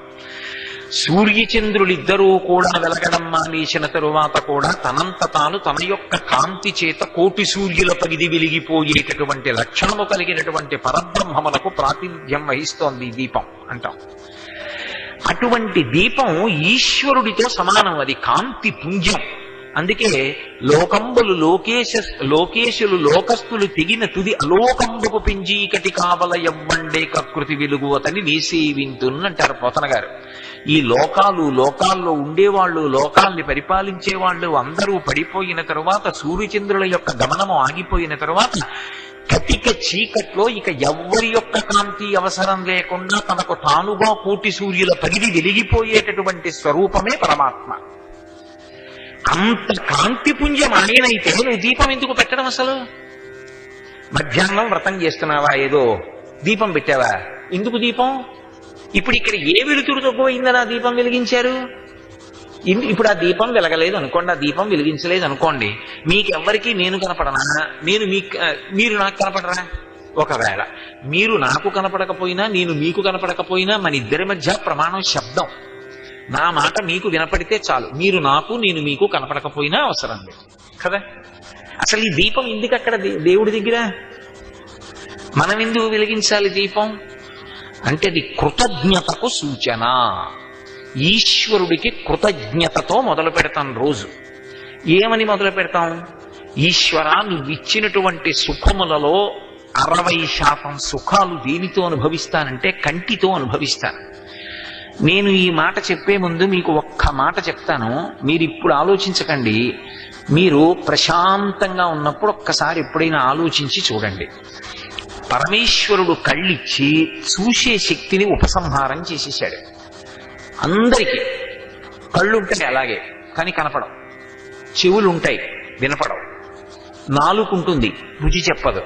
సూర్యచంద్రులిద్దరూ కూడా వెలగడం మానేసిన తరువాత కూడా తనంత తాను తన యొక్క కాంతి చేత కోటి సూర్యుల పరిధి వెలిగిపోయేటటువంటి లక్షణము కలిగినటువంటి పరబ్రహ్మములకు ప్రాతినిధ్యం వహిస్తోంది ఈ దీపం అంటాం. అటువంటి దీపం ఈశ్వరుడితో సమానం. అది కాంతి పుంజం. అందుకే లోకంబులు లోకేశులు లోకస్తులు తెగిన తుది అలోకంబుకు పింజీకటి కావల ఎవ్వండే కకృతి వెలుగు అతని నీసేవింతున్నంటారు పోతన గారు. ఈ లోకాల్లో ఉండేవాళ్ళు, లోకాల్ని పరిపాలించేవాళ్ళు అందరూ పడిపోయిన తరువాత, సూర్యచంద్రుల యొక్క గమనము ఆగిపోయిన తరువాత కటిక చీకట్లో ఇక ఎవ్వరి యొక్క కాంతి అవసరం లేకుండా తనకు తానుగా కోటి సూర్యుల పరిధి వెలిగిపోయేటటువంటి స్వరూపమే పరమాత్మ. అంత కాంతిపుంజం ఆయనైతే నువ్వు దీపం ఎందుకు పెట్టడం? అసలు మధ్యాహ్నం వ్రతం చేస్తున్నావా, ఏదో దీపం పెట్టావా? ఎందుకు దీపం? ఇప్పుడు ఇక్కడ ఏ వెలుతురుతో పోయిందని ఆ దీపం వెలిగించారు? ఇప్పుడు ఆ దీపం వెలగలేదు అనుకోండి, ఆ దీపం వెలిగించలేదు అనుకోండి, మీకెవ్వరికీ నేను కనపడనా? మీరు నాకు కనపడరా? ఒకవేళ మీరు నాకు కనపడకపోయినా, నేను మీకు కనపడకపోయినా, మన ఇద్దరి మధ్య ప్రమాణం శబ్దం. నా మాట మీకు వినపడితే చాలు. మీరు నాకు, నేను మీకు కనపడకపోయినా అవసరం లేదు కదా. అసలు ఈ దీపం ఎందుకు అక్కడ దేవుడి దగ్గర? మనం ఎందుకు వెలిగించాలి దీపం అంటే? అది కృతజ్ఞతకు సూచన. ఈశ్వరుడికి కృతజ్ఞతతో మొదలు పెడతాం రోజు. ఏమని మొదలు పెడతాం? ఈశ్వరా, నువ్వు ఇచ్చినటువంటి సుఖములలో 60% సుఖాలు దేనితో అనుభవిస్తానంటే కంటితో అనుభవిస్తాను. నేను ఈ మాట చెప్పే ముందు మీకు ఒక్క మాట చెప్తాను, మీరు ఇప్పుడు ఆలోచించకండి. మీరు ప్రశాంతంగా ఉన్నప్పుడు ఒక్కసారి ఎప్పుడైనా ఆలోచించి చూడండి. పరమేశ్వరుడు కళ్ళిచ్చి చూసే శక్తిని ఉపసంహారం చేసేశాడు. అందరికీ కళ్ళుంటాయి అలాగే, కానీ కనపడవు. చెవులుంటాయి, వినపడవు. నాలుక ఉంటుంది, రుచి చెప్పదు.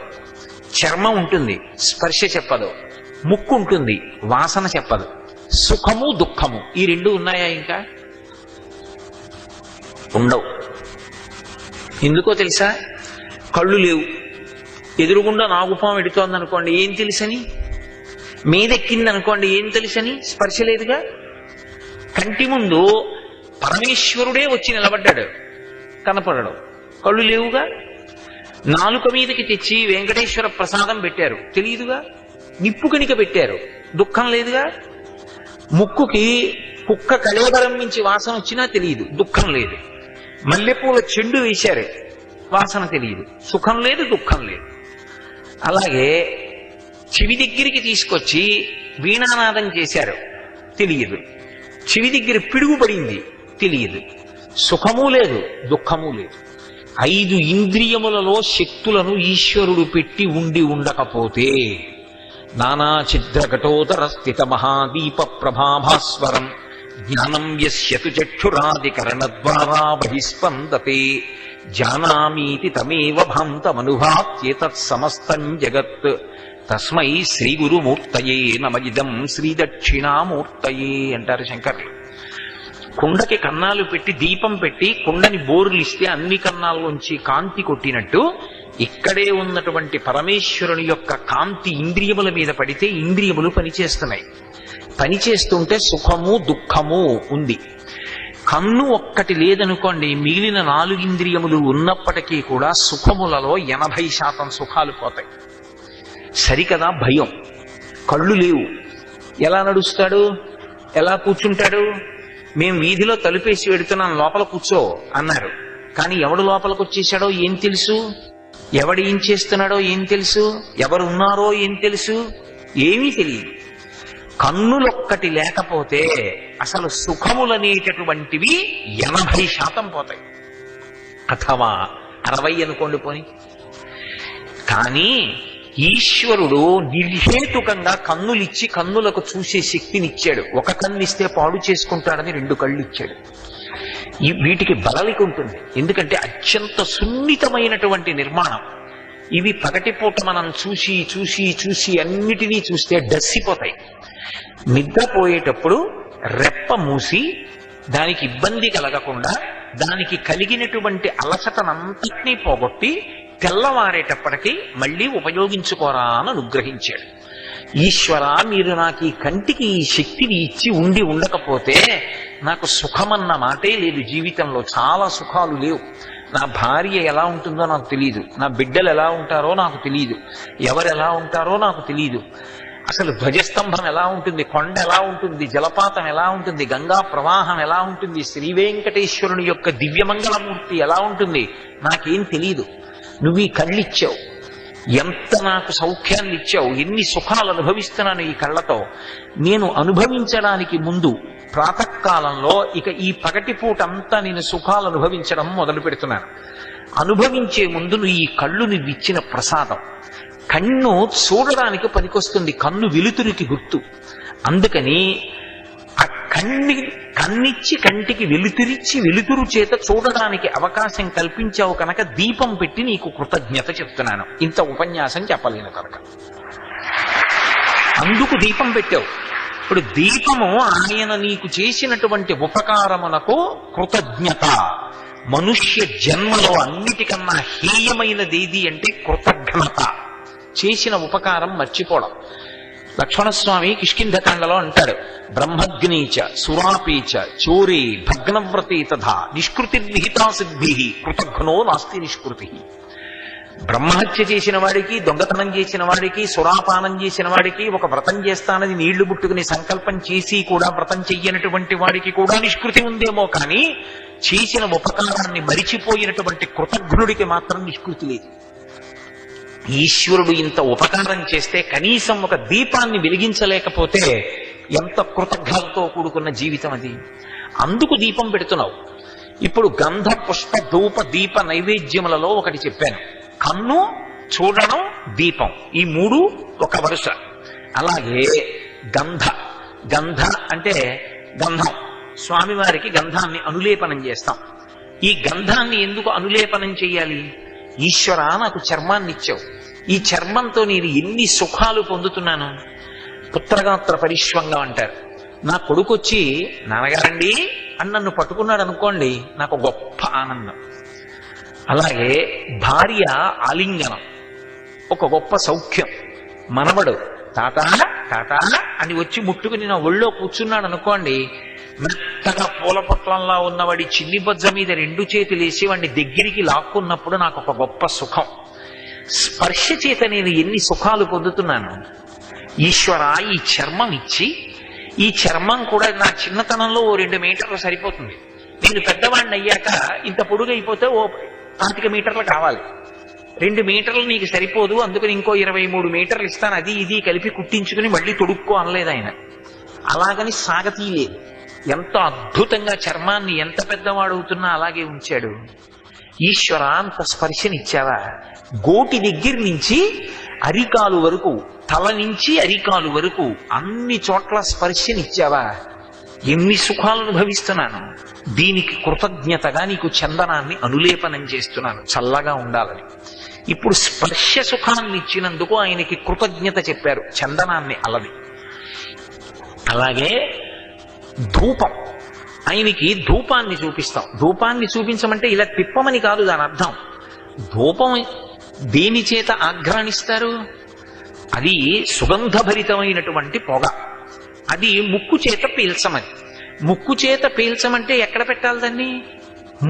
చర్మం ఉంటుంది, స్పర్శ చెప్పదు. ముక్కు ఉంటుంది, వాసన చెప్పదు. సుఖము దుఃఖము ఈ రెండు ఉన్నాయా? ఇంకా ఉండవు. ఎందుకో తెలుసా? కళ్ళు లేవు. ఎదురుగుండా నాగుపాము ఎడుతోంది అనుకోండి, ఏం తెలుసని? మీదెక్కింది అనుకోండి, ఏం తెలుసని? స్పర్శ లేదుగా. కంటి ముందు పరమేశ్వరుడే వచ్చి నిలబడ్డాడు, కనపడడు, కళ్ళు లేవుగా. నాలుక మీదకి తెచ్చి వెంకటేశ్వర ప్రసాదం పెట్టారు, తెలియదుగా. నిప్పు కణిక పెట్టారు, దుఃఖం లేదుగా. ముక్కుకి కుక్క కళేబరం నుంచి వాసన వచ్చినా తెలియదు, దుఃఖం లేదు. మల్లెపూల చెండు వేశారు, వాసన తెలియదు, సుఖం లేదు, దుఃఖం లేదు. అలాగే చెవి దగ్గరికి తీసుకొచ్చి వీణానాదం చేశారు, తెలియదు. చెవి దగ్గర పిడుగు పడింది, తెలియదు. సుఖము లేదు, దుఃఖము లేదు. 5 ఇంద్రియములలో శక్తులను ఈశ్వరుడు పెట్టి ఉండి ఉండకపోతే నానా ఛిద్రఘటోదర స్థిత మహాదీప ప్రభాభాస్వరం జ్ఞానం యస్యతు చక్షురాదికరణద్వారా బహిస్పందతే జానామీతి తమేవ భాంతమనుభాత్యేతత్ సమస్తం జగత్ తస్మై శ్రీ గురుమూర్తయే నమయిదం శ్రీ దక్షిణామూర్తయే అంటారు శంకర్లు. కుండకి కన్నాలు పెట్టి దీపం పెట్టి కుండని బోర్లిస్తే అన్ని కన్నాల్లోంచి కాంతి కొట్టినట్టు ఇక్కడే ఉన్నటువంటి పరమేశ్వరుని యొక్క కాంతి ఇంద్రియముల మీద పడితే ఇంద్రియములు పనిచేస్తున్నాయి. పనిచేస్తుంటే సుఖము దుఃఖము ఉంది. కన్ను ఒక్కటి లేదనుకోండి, మిగిలిన 4 ఇంద్రియములు ఉన్నప్పటికీ కూడా సుఖములలో 80% సుఖాలు పోతాయి. సరికదా భయం. కళ్ళు లేవు, ఎలా నడుస్తాడు, ఎలా కూర్చుంటాడు? మేం వీధిలో తలుపేసి వెడుతున్నాం, లోపల కూర్చో అన్నారు. కానీ ఎవడు లోపలికి వచ్చేసాడో ఏం తెలుసు? ఎవడు ఏం చేస్తున్నాడో ఏం తెలుసు? ఎవరు ఉన్నారో ఏం తెలుసు? ఏమీ తెలియదు. కన్నులొక్కటి లేకపోతే అసలు సుఖములనేటటువంటివి 80% పోతాయి, అథవా 60 అనుకోండి పోని. కానీ ఈశ్వరుడు నిర్హేతుకంగా కన్నులిచ్చి కన్నులకు చూసే శక్తినిచ్చాడు. ఒక కన్నిస్తే పాడు చేసుకుంటాడని 2 కళ్ళు ఇచ్చాడు. వీటికి బలలిక ఉంటుంది, ఎందుకంటే అత్యంత సున్నితమైనటువంటి నిర్మాణం. ఇవి పగటిపూట మనం చూసి చూసి చూసి అన్నిటినీ చూస్తే డస్సిపోతాయి. నిద్రపోయేటప్పుడు రెప్ప మూసి దానికి ఇబ్బంది కలగకుండా దానికి కలిగినటువంటి అలసటనంతటినీ పోగొట్టి తెల్లవారేటప్పటికీ మళ్ళీ ఉపయోగించుకోరా అని అనుగ్రహించాడు. ఈశ్వర, మీరు నాకు ఈ కంటికి ఈ శక్తిని ఇచ్చి ఉండి ఉండకపోతే నాకు సుఖమన్న మాటే లేదు. జీవితంలో చాలా సుఖాలు లేవు. నా భార్య ఎలా ఉంటుందో నాకు తెలియదు, నా బిడ్డలు ఎలా ఉంటారో నాకు తెలియదు, ఎవరు ఎలా ఉంటారో నాకు తెలియదు. అసలు ధ్వజస్తంభం ఎలా ఉంటుంది, కొండ ఎలా ఉంటుంది, జలపాతం ఎలా ఉంటుంది, గంగా ప్రవాహం ఎలా ఉంటుంది, శ్రీ వెంకటేశ్వరుని యొక్క దివ్యమంగళమూర్తి ఎలా ఉంటుంది, నాకేం తెలియదు. నువ్వు ఈ కళ్ళిచ్చావు, ఎంత నాకు సౌఖ్యాన్ని ఇచ్చావు, ఎన్ని సుఖాలు అనుభవిస్తున్నాను ఈ కళ్ళతో. నేను అనుభవించడానికి ముందు ప్రాతకాలంలో ఇక ఈ పగటిపూట అంతా నేను సుఖాలు అనుభవించడం మొదలు పెడుతున్నాను. అనుభవించే ముందు నువ్వు ఈ కళ్ళు నువ్వు ఇచ్చిన ప్రసాదం. కన్ను చూడడానికి పనికొస్తుంది, కన్ను వెలుతురికి గుర్తు. అందుకని ఆ కన్నిచ్చి కంటికి వెలుతురిచ్చి వెలుతురు చేత చూడడానికి అవకాశం కల్పించావు కనుక దీపం పెట్టి నీకు కృతజ్ఞత చెప్తున్నాను. ఇంత ఉపన్యాసం చెప్పలేను కనుక అందుకు దీపం పెట్టావు. ఇప్పుడు దీపము ఆయన నీకు చేసినటువంటి ఉపకారమునకు కృతజ్ఞత. మనుష్య జన్మలో అన్నిటికన్నా హేయమైనదేది అంటే కృతజ్ఞత. చేసిన ఉపకారం మర్చిపోవడం. లక్ష్మణస్వామి కిష్కింధకాండలో అంటాడు, బ్రహ్మగ్నీచ సురాపీచ చోరే భగ్నవ్రతే తథా నిష్కృతిర్విహితా సిద్ధి కృతఘ్నో నాస్తి నిష్కృతి. బ్రహ్మహత్య చేసిన వాడికి, దొంగతనం చేసిన వాడికి, సురాపానం చేసిన వాడికి, ఒక వ్రతం చేస్తానని నీళ్లు బుట్టుకుని సంకల్పం చేసి కూడా వ్రతం చెయ్యనటువంటి వాడికి కూడా నిష్కృతి ఉందేమో, కానీ చేసిన ఉపకారాన్ని మరిచిపోయినటువంటి కృతజ్ఞుడికి మాత్రం నిష్కృతి లేదు. ఈశ్వరుడు ఇంత ఉపకారం చేస్తే కనీసం ఒక దీపాన్ని వెలిగించలేకపోతే ఎంత కృతజ్ఞతతో కూడుకున్న జీవితం అది. అందుకు దీపం పెడుతున్నావు. ఇప్పుడు గంధ పుష్ప ధూప దీప నైవేద్యములలో ఒకటి చెప్పాను, కన్ను, చూడడం, దీపం, ఈ 3 ఒక వరుస. అలాగే గంధ అంటే గంధం, స్వామివారికి గంధాన్ని అనులేపనం చేస్తాం. ఈ గంధాన్ని ఎందుకు అనులేపనం చేయాలి? ఈశ్వరా నాకు చర్మాన్ని ఇచ్చావు, ఈ చర్మంతో నేను ఎన్ని సుఖాలు పొందుతున్నాను. పుత్రగాత్ర పరిష్వంగా అంటారు. నా కొడుకొచ్చి నాన్నగారండి అని నన్ను పట్టుకున్నాడు అనుకోండి, నాకు గొప్ప ఆనందం. అలాగే భార్య ఆలింగనం ఒక గొప్ప సౌఖ్యం. మనవడు తాత తాత అని వచ్చి ముట్టుకుని నా ఒళ్ళో కూర్చున్నాడు అనుకోండి, మెత్తగా పూల పొట్లంలా ఉన్నవాడి చిన్ని బొజ్జ మీద 2 చేతులేసి వాడిని దగ్గరికి లాక్కున్నప్పుడు నాకు ఒక గొప్ప సుఖం. స్పర్శ చేత నేను ఎన్ని సుఖాలు పొందుతున్నాను. ఈశ్వర ఈ చర్మం ఇచ్చి, ఈ చర్మం కూడా నా చిన్నతనంలో ఓ 2 మీటర్లు సరిపోతుంది. నేను పెద్దవాడిని అయ్యాక ఇంత పొడుగైపోతే ఓ 25 మీటర్లు కావాలి. 2 మీటర్లు నీకు సరిపోదు, అందుకని ఇంకో 23 మీటర్లు ఇస్తాను, అది ఇది కలిపి కుట్టించుకుని మళ్ళీ తొడుక్కో అనలేదు ఆయన. అలాగని సాగతీయలేదు. ఎంత అద్భుతంగా చర్మాన్ని ఎంత పెద్దవాడవుతున్నా అలాగే ఉంచాడు. ఈశ్వర అంత స్పర్శనిచ్చావా. గోటి దగ్గర నుంచి అరికాలు వరకు, తల నుంచి అరికాలు వరకు అన్ని చోట్ల స్పర్శనిచ్చావా. ఎన్ని సుఖాలు అనుభవిస్తున్నాను. దీనికి కృతజ్ఞతగా నీకు చందనాన్ని అనులేపనం చేస్తున్నాను చల్లగా ఉండాలని. ఇప్పుడు స్పర్శ సుఖాన్ని ఇచ్చినందుకు ఆయనకి కృతజ్ఞత చెప్పారు, చందనాన్ని అలవి. అలాగే ధూపం, ఆయనకి ధూపాన్ని చూపిస్తాం. ధూపాన్ని చూపించమంటే ఇలా తిప్పమని కాదు దాని అర్థం. ధూపం దేని చేత ఆఘ్రానిస్తారు? అది సుగంధభరితమైనటువంటి పొగ, అది ముక్కు చేత పీల్చమని. ముక్కు చేత పీల్చమంటే ఎక్కడ పెట్టాలి దాన్ని?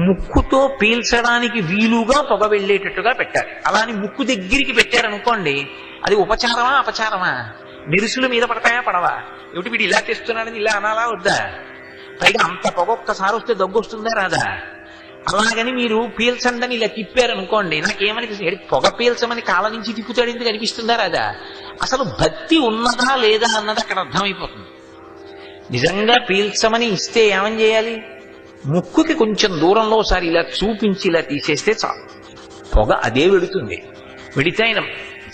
ముక్కుతో పీల్చడానికి వీలుగా పొగ వెళ్ళేటట్టుగా పెట్టాలి. అలాని ముక్కు దగ్గరికి పెట్టారనుకోండి, అది ఉపచారమా అపచారమా? నిరుసులు మీద పడతాయా పడవా? ఏమిటి వీడు ఇలా తెస్తున్నాడని ఇలా అనాలా వద్దా? పైగా అంత పొగ ఒక్కసారి వస్తే దగ్గు వస్తుందా రాదా? అలాగని మీరు పీల్చండి ఇలా తిప్పారనుకోండి, నాకేమనిపిస్తుంది, పొగ పీల్చమని కాళ్ళ నుంచి తిప్పుతాడు ఎందుకు అనిపిస్తుందా రాదా? అసలు భక్తి ఉన్నదా లేదా అన్నది అక్కడ అర్థమైపోతుంది. నిజంగా పీల్చమని ఇస్తే ఏమని చేయాలి? ముక్కుకి కొంచెం దూరంలో ఒకసారి ఇలా చూపించి ఇలా తీసేస్తే చాలు, పొగ అదే వెడుతుంది. వెడితే ఆయన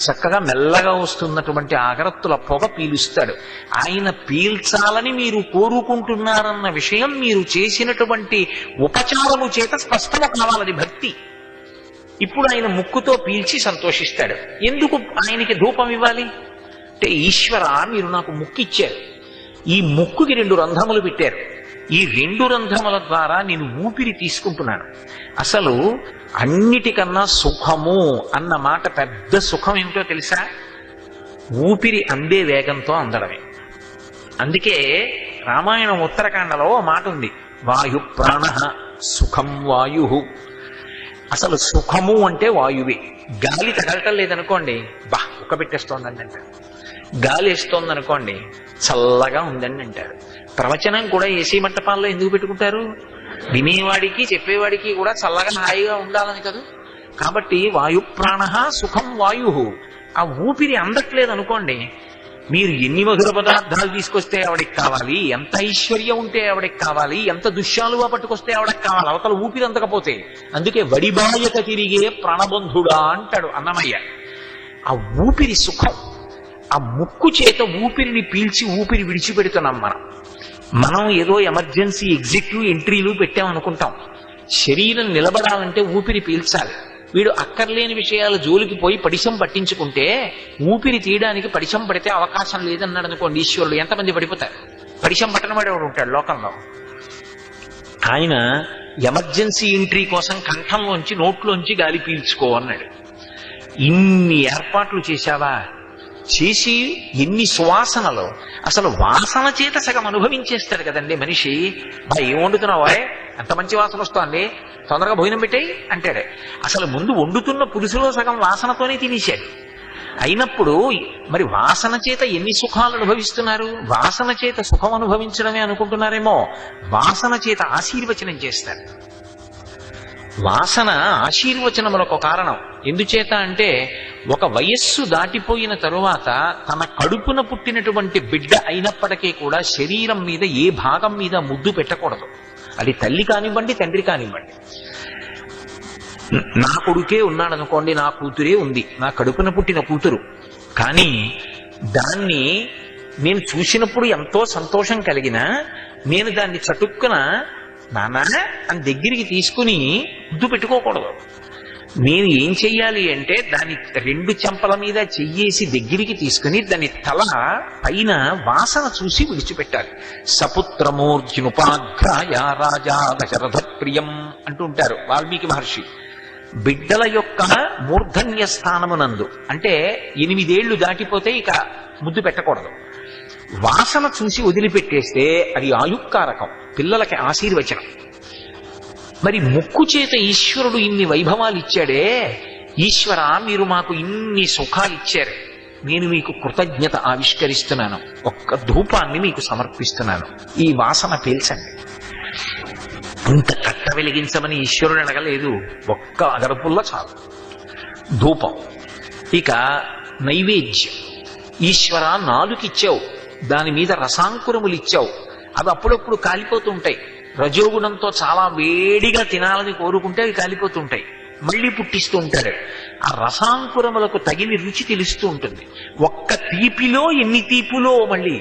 చక్కగా మెల్లగా వస్తున్నటువంటి ఆగరత్తుల పొగ పీలుస్తాడు. ఆయన పీల్చాలని మీరు కోరుకుంటున్నారన్న విషయం మీరు చేసినటువంటి ఉపచారము చేత స్పష్టంగా కావాలని భక్తి. ఇప్పుడు ఆయన ముక్కుతో పీల్చి సంతోషిస్తాడు. ఎందుకు ఆయనకి ధూపం ఇవ్వాలి అంటే, ఈశ్వర మీరు నాకు ముక్కు ఇచ్చారు, ఈ ముక్కుకి 2 రంధ్రములు పెట్టారు, ఈ 2 రంధ్రముల ద్వారా నేను ఊపిరి తీసుకుంటున్నాను. అసలు అన్నిటికన్నా సుఖము అన్న మాట, పెద్ద సుఖం ఏమిటో తెలుసా? ఊపిరి అందే వేగంతో అందడమే. అందుకే రామాయణం ఉత్తరకాండలో మాట ఉంది, వాయు ప్రాణ సుఖం వాయు. అసలు సుఖము అంటే వాయువే. గాలి తగలటం లేదనుకోండి, బా ఉక్క పెట్టేస్తోందండి అంటారు. గాలి వేస్తోంది అనుకోండి, చల్లగా ఉందండి అంటారు. ప్రవచనం కూడా ఏసీ మంటపాల్లో ఎందుకు పెట్టుకుంటారు? వినేవాడికి చెప్పేవాడికి కూడా చల్లగా హాయిగా ఉండాలని కదా. కాబట్టి వాయు ప్రాణ సుఖం వాయు. ఆ ఊపిరి అందట్లేదు అనుకోండి, మీరు ఎన్ని మధుర పదార్థాలు తీసుకొస్తే ఆవిడకి కావాలి, ఎంత ఐశ్వర్యం ఉంటే ఆవిడకి కావాలి, ఎంత దుశ్శాలుగా పట్టుకొస్తే ఆవిడకి కావాలి, అవతల ఊపిరి అందకపోతే. అందుకే వడిబాయక తిరిగే ప్రాణబంధుడా అంటాడు అన్నమయ్య. ఆ ఊపిరి సుఖం. ఆ ముక్కు చేత ఊపిరిని పీల్చి ఊపిరి విడిచిపెడుతున్నాం మనం ఏదో ఎమర్జెన్సీ ఎగ్జిక్యూటివ్ ఎంట్రీలు పెట్టామనుకుంటాం. శరీరం నిలబడాలంటే ఊపిరి పీల్చాలి. వీడు అక్కర్లేని విషయాల జోలికి పోయి పడిశం పట్టించుకుంటే ఊపిరి తీయడానికి పడిశం పడితే అవకాశం లేదన్నాడు అనుకోండి ఈశ్వరుడు, ఎంతమంది పడిపోతారు? పడిశం పట్టణ వాడు ఉంటాడు లోకంలో. ఆయన ఎమర్జెన్సీ ఎంట్రీ కోసం కంఠంలోంచి నోట్లోంచి గాలి పీల్చుకో అన్నాడు. ఇన్ని ఏర్పాట్లు చేశావా? చేసి ఎన్ని సువాసనలో, అసలు వాసన చేత సగం అనుభవించేస్తాడు కదండి మనిషి. ఏం వండుతున్నావా, ఎంత మంచి వాసన వస్తోంది, తొందరగా భోజనం పెట్టాయి అంటాడే. అసలు ముందు వండుతున్న పులుసులో సగం వాసనతోనే తినేశాడు. అయినప్పుడు మరి వాసన చేత ఎన్ని సుఖాలు అనుభవిస్తున్నారు? వాసన చేత సుఖం అనుభవించడమే అనుకుంటున్నారేమో, వాసన చేత ఆశీర్వచనం చేస్తారు. వాసన ఆశీర్వచనములకు కారణం. ఎందుచేత అంటే, ఒక వయస్సు దాటిపోయిన తరువాత తన కడుపున పుట్టినటువంటి బిడ్డ అయినప్పటికీ కూడా శరీరం మీద ఏ భాగం మీద ముద్దు పెట్టకూడదు. అది తల్లి కానివ్వండి, తండ్రి కానివ్వండి. నా కొడుకే ఉన్నాడనుకోండి, నా కూతురే ఉంది, నా కడుపున పుట్టిన కూతురు, కానీ దాన్ని నేను చూసినప్పుడు ఎంతో సంతోషం కలిగినా నేను దాన్ని చటుక్కున నాన్న అని దగ్గరికి తీసుకుని ముద్దు పెట్టుకోకూడదు. నేను ఏం చెయ్యాలి అంటే దాని రెండు చెంపల మీద చెయ్యేసి దగ్గరికి తీసుకుని దాని తల పైన వాసన చూసి విడిచిపెట్టాలి. సపుత్రమూర్జునుపాఘ్రాయ రాజా దశరథ ప్రియం అంటుంటారు వాల్మీకి మహర్షి. బిడ్డల యొక్క మూర్ధన్య స్థానమునందు అంటే 8 ఏళ్లు దాటిపోతే ఇక ముద్దు పెట్టకూడదు. వాసన చూసి వదిలిపెట్టేస్తే అది ఆయుక్కారకం, పిల్లలకి ఆశీర్వచనం. మరి ముక్కు చేత ఈశ్వరుడు ఇన్ని వైభవాలు ఇచ్చాడే, ఈశ్వర మీరు మాకు ఇన్ని సుఖాలు ఇచ్చారు, నేను మీకు కృతజ్ఞత ఆవిష్కరిస్తున్నాను, ఒక్క ధూపాన్ని మీకు సమర్పిస్తున్నాను, ఈ వాసన పీల్చండి. ఇంత కట్ట వెలిగించమని ఈశ్వరుడు అడగలేదు, ఒక్క అగరపుల్ల చాలు ధూపం. ఇక నైవేద్యం, ఈశ్వర నాలుకిచ్చావు, దాని మీద రసాంకురములు ఇచ్చావు, అవి అప్పుడప్పుడు కాలిపోతుంటాయి. రజోగుణంతో చాలా వేడిగా తినాలని కోరుకుంటే అవి కాలిపోతుంటాయి, మళ్ళీ పుట్టిస్తూ ఉంటాడు. ఆ రసాంకురములకు తగిన రుచి తెలుస్తూ ఉంటుంది. ఒక్క తీపిలో ఎన్ని తీపులో, మళ్ళీ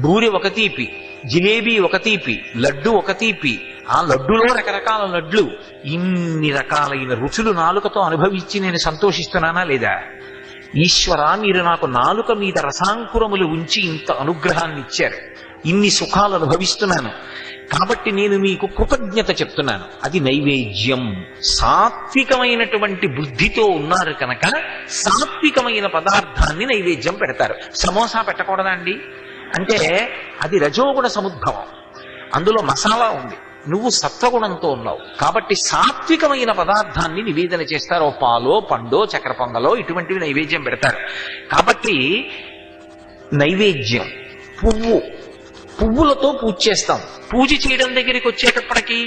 బూరె ఒక తీపి, జిలేబీ ఒక తీపి, లడ్డు ఒక తీపి, ఆ లడ్డులో రకరకాల లడ్లు, ఇన్ని రకాలైన రుచులు నాలుకతో అనుభవించి నేను సంతోషిస్తున్నానా లేదా? ఈశ్వర మీరు నాకు నాలుక మీద రసాంకురములు ఉంచి ఇంత అనుగ్రహాన్ని ఇచ్చారు, ఇన్ని సుఖాలు అనుభవిస్తున్నాను, కాబట్టి నేను మీకు కృతజ్ఞత చెప్తున్నాను. అది నైవేద్యం. సాత్వికమైనటువంటి బుద్ధితో ఉన్నారు కనుక సాత్వికమైన పదార్థాన్ని నైవేద్యం పెడతారు. సమోసా పెట్టకూడదా అండి అంటే అది రజోగుణ సముద్భవం, అందులో మసాలా ఉంది, నువ్వు సత్వగుణంతో ఉన్నావు కాబట్టి సాత్వికమైన పదార్థాన్ని నివేదన చేస్తారు. ఓ పాలో పండో చక్కెర పొంగలో ఇటువంటివి నైవేద్యం పెడతారు. కాబట్టి నైవేద్యం పువ్వులతో పూజ చేస్తాం. పూజ చేయడం దగ్గరికి వచ్చేటప్పటికి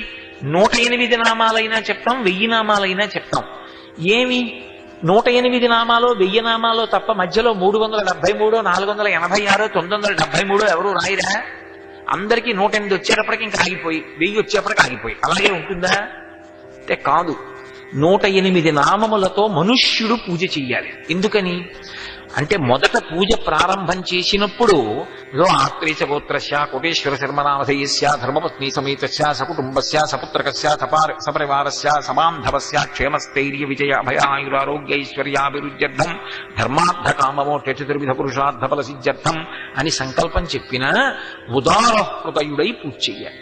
108 నామాలైనా చెప్తాం, 1000 నామాలైనా చెప్తాం. ఏమి 108 నామాలో 1000 నామాలో తప్ప మధ్యలో 373 486 973 ఎవరు రాయిరా? అందరికీ 108 వచ్చేటప్పటికి ఇంకా ఆగిపోయి, 1000 వచ్చేప్పటికి ఆగిపోయి అలాగే ఉంటుందా అంటే కాదు. 108 నామములతో మనుష్యుడు పూజ చెయ్యాలి. ఎందుకని అంటే మొదట పూజ ప్రారంభం చేసినప్పుడు ఆత్రేయ గోత్రస్య కోటేశ్వర శర్మనామధేయస్య ధర్మపత్ని సమేతస్య సకుటుంబస్య సపుత్రకస్య సపరివారస్య సమాంధవస్య క్షేమస్థైర్య విజయ అభయాయురారోగ్య ఐశ్వర్యాభివృద్ధ్యర్థం ధర్మార్థ కామమోక్ష చతుర్విధ పురుషార్థ ఫల సిద్ధ్యర్థం అని సంకల్పం చెప్పిన ఉదార హృదయుడై పూజ చెయ్యాలి.